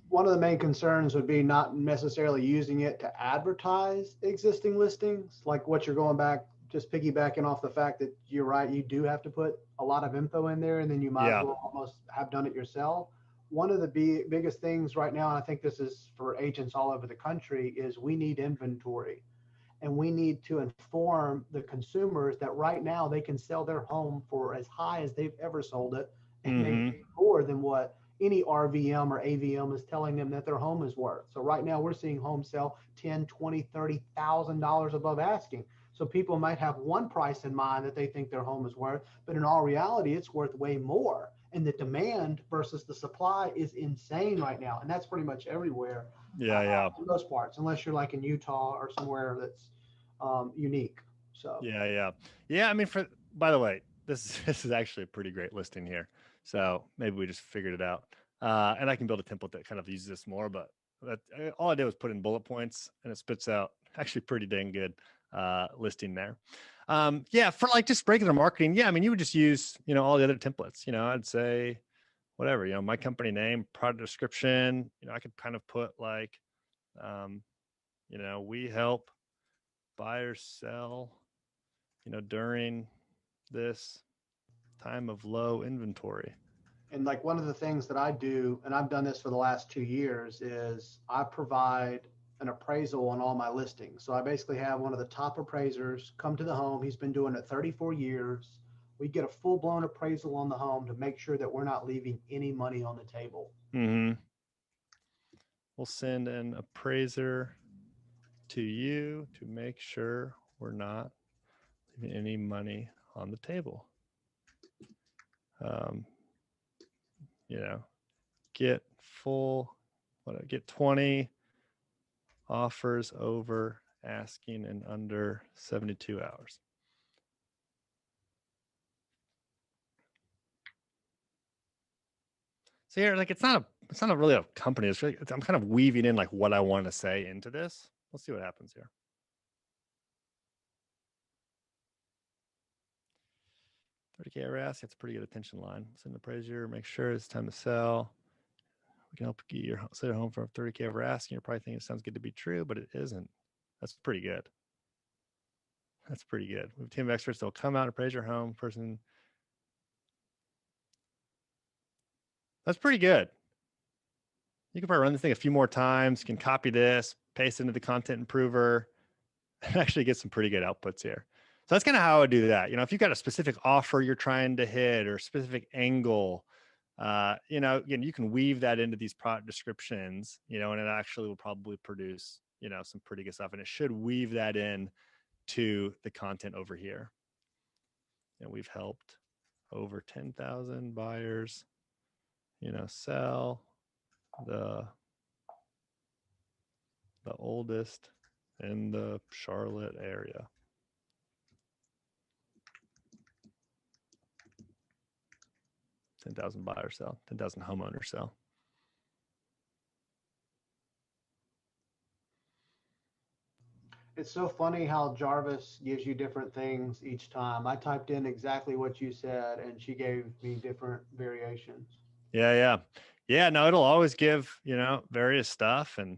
one of the main concerns would be not necessarily using it to advertise existing listings, like what you're going back, just piggybacking off the fact that you're right, you do have to put a lot of info in there, and then you might as well almost have done it yourself. One of the biggest things right now, and I think this is for agents all over the country, is we need inventory. And we need to inform the consumers that right now they can sell their home for as high as they've ever sold it, and maybe more than what any RVM or AVM is telling them that their home is worth. So right now we're seeing homes sell $10, $20, $30,000 above asking. So people might have one price in mind that they think their home is worth, but in all reality, it's worth way more. And the demand versus the supply is insane right now. And that's pretty much everywhere. Yeah. For most parts, unless you're like in Utah or somewhere that's unique. So yeah. I mean, by the way, this is actually a pretty great listing here. So maybe we just figured it out. And I can build a template that kind of uses this more, but all I did was put in bullet points and it spits out actually pretty dang good listing there. For like just regular marketing. Yeah. I mean, you would just use, all the other templates, I'd say whatever, my company name, product description, I could kind of put like, we help buyers sell, during this time of low inventory. And like one of the things that I do, and I've done this for the last 2 years, is I provide an appraisal on all my listings. So I basically have one of the top appraisers come to the home. He's been doing it 34 years. We get a full-blown appraisal on the home to make sure that we're not leaving any money on the table. We'll send an appraiser to you to make sure we're not leaving any money on the table. Get 20 offers over asking in under 72 hours. So here, like, it's not really a company. I'm kind of weaving in like what I want to say into this. Let's see what happens here. 30K over ask. That's a pretty good attention line. Send the appraiser, make sure it's time to sell. We can help get your sell your home for 30K over asking. You're probably thinking it sounds good to be true, but it isn't. That's pretty good. That's pretty good. We have a team of experts that will come out and appraise your home. That's pretty good. You can probably run this thing a few more times. You can copy this, paste it into the content improver, and actually get some pretty good outputs here. So that's kind of how I would do that. If you've got a specific offer you're trying to hit or a specific angle, again, you can weave that into these product descriptions, and it actually will probably produce, some pretty good stuff. And it should weave that in to the content over here. And we've helped over 10,000 buyers, sell the oldest in the Charlotte area. 10,000 buyers sell, 10,000 homeowners sell. It's so funny how Jarvis gives you different things each time. I typed in exactly what you said, and she gave me different variations. Yeah. No, it'll always give, various stuff. And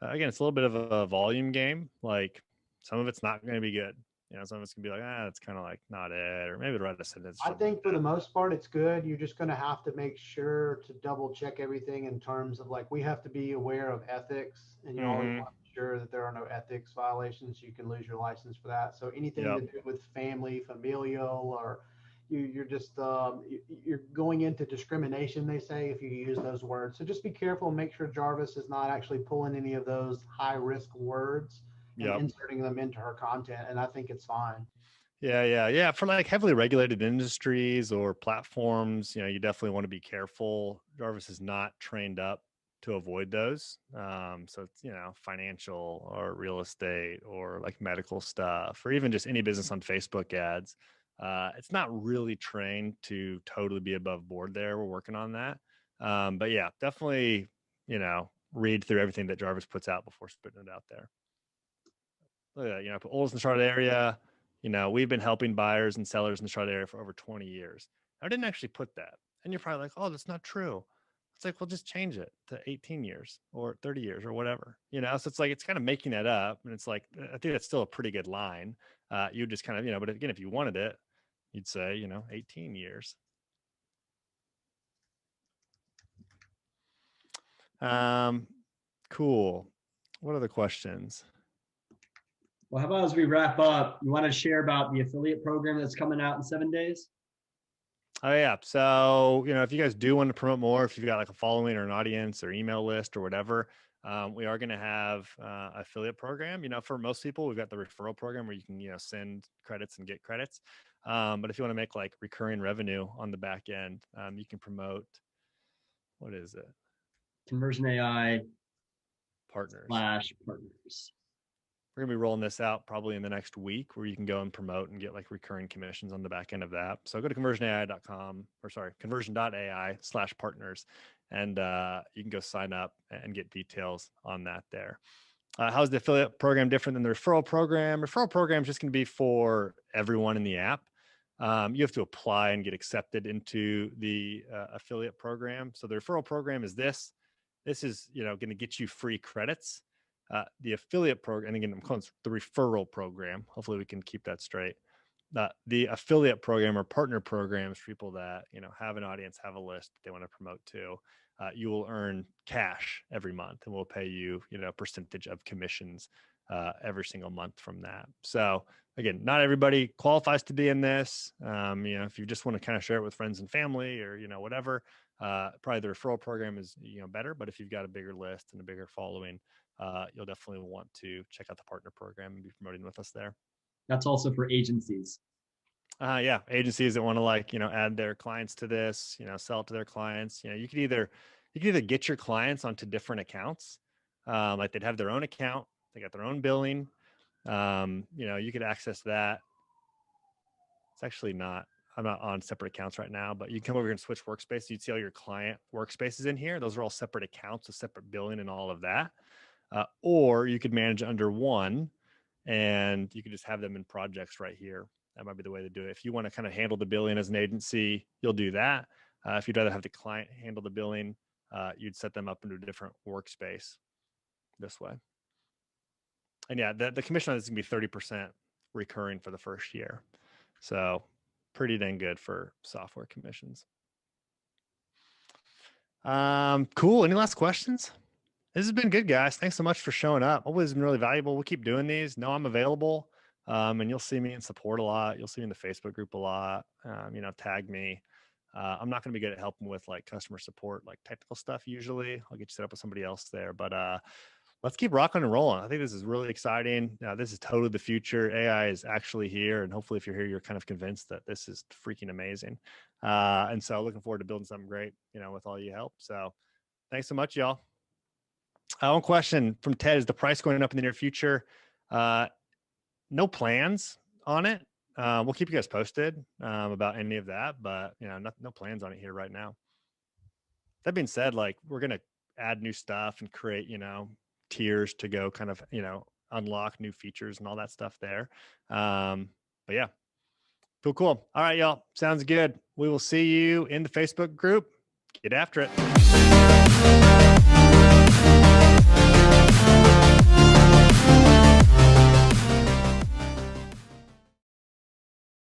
again, it's a little bit of a volume game. Like some of it's not going to be good. Some of it's gonna be like, it's kind of like not it, or maybe the right sentence. I think for the most part, it's good. You're just going to have to make sure to double check everything in terms of like, we have to be aware of ethics, and you always want to be sure that there are no ethics violations. You can lose your license for that. So anything to do with family, familial, or you're just you're going into discrimination, they say, if you use those words. So just be careful and make sure Jarvis is not actually pulling any of those high risk words and inserting them into her content. And I think it's fine. Yeah. For like heavily regulated industries or platforms, you definitely want to be careful. Jarvis is not trained up to avoid those. So it's, financial or real estate or like medical stuff, or even just any business on Facebook ads. It's not really trained to totally be above board there. We're working on that. But yeah, definitely, read through everything that Jarvis puts out before spitting it out there. Look at that, oldest in the Charlotte area. We've been helping buyers and sellers in the Charlotte area for over 20 years. I didn't actually put that. And you're probably like, oh, that's not true. It's like, well, just change it to 18 years or 30 years or whatever, So it's like, it's kind of making that up. And it's like, I think that's still a pretty good line. You just kind of, but again, if you wanted it, you'd say, 18 years. Cool. What are the questions? Well, how about as we wrap up, you want to share about the affiliate program that's coming out in 7 days? Oh yeah. So, if you guys do want to promote more, if you've got like a following or an audience or email list or whatever, we are going to have affiliate program. For most people, we've got the referral program where you can, send credits and get credits. But if you want to make like recurring revenue on the back end, you can promote, what is it? Conversion AI partners. /partners. We're gonna be rolling this out probably in the next week, where you can go and promote and get like recurring commissions on the back end of that. So go to conversion.ai/partners, and you can go sign up and get details on that there. How's the affiliate program different than the referral program? Referral program is just going to be for everyone in the app. You have to apply and get accepted into the affiliate program. So the referral program is this. This is, going to get you free credits. The affiliate program, and again, I'm calling it the referral program. Hopefully we can keep that straight. The affiliate program or partner programs for people that, have an audience, have a list they want to promote to. You will earn cash every month, and we'll pay you, percentage of commissions every single month from that. So again, not everybody qualifies to be in this. If you just want to kind of share it with friends and family, or, whatever, probably the referral program is, better. But if you've got a bigger list and a bigger following, you'll definitely want to check out the partner program and be promoting with us there. That's also for agencies. Yeah, agencies that want to add their clients to this, sell it to their clients. You could either get your clients onto different accounts, like they'd have their own account, they got their own billing. You could access that. It's actually not. I'm not on separate accounts right now, but you come over here and switch workspace. You'd see all your client workspaces in here. Those are all separate accounts with separate billing and all of that. Or you could manage under one, and you could just have them in projects right here. That might be the way to do it. If you want to kind of handle the billing as an agency, you'll do that. If you'd rather have the client handle the billing, you'd set them up into a different workspace this way. And yeah, the commission on this is going to be 30% recurring for the first year. So pretty dang good for software commissions. Cool. Any last questions? This has been good, guys. Thanks so much for showing up. Always been really valuable. We'll keep doing these. Know I'm available. And you'll see me in support a lot. You'll see me in the Facebook group a lot. Tag me. I'm not going to be good at helping with like customer support, like technical stuff. Usually I'll get you set up with somebody else there, but let's keep rocking and rolling. I think this is really exciting. This is totally the future. AI is actually here. And hopefully if you're here, you're kind of convinced that this is freaking amazing. And so looking forward to building something great, with all your help. So thanks so much, y'all. One question from Ted: is the price going up in the near future? No plans on it. We'll keep you guys posted about any of that, but no plans on it here right now. That being said, like we're gonna add new stuff and create tiers to go kind of unlock new features and all that stuff there. But yeah, cool. All right, y'all. Sounds good. We will see you in the Facebook group. Get after it.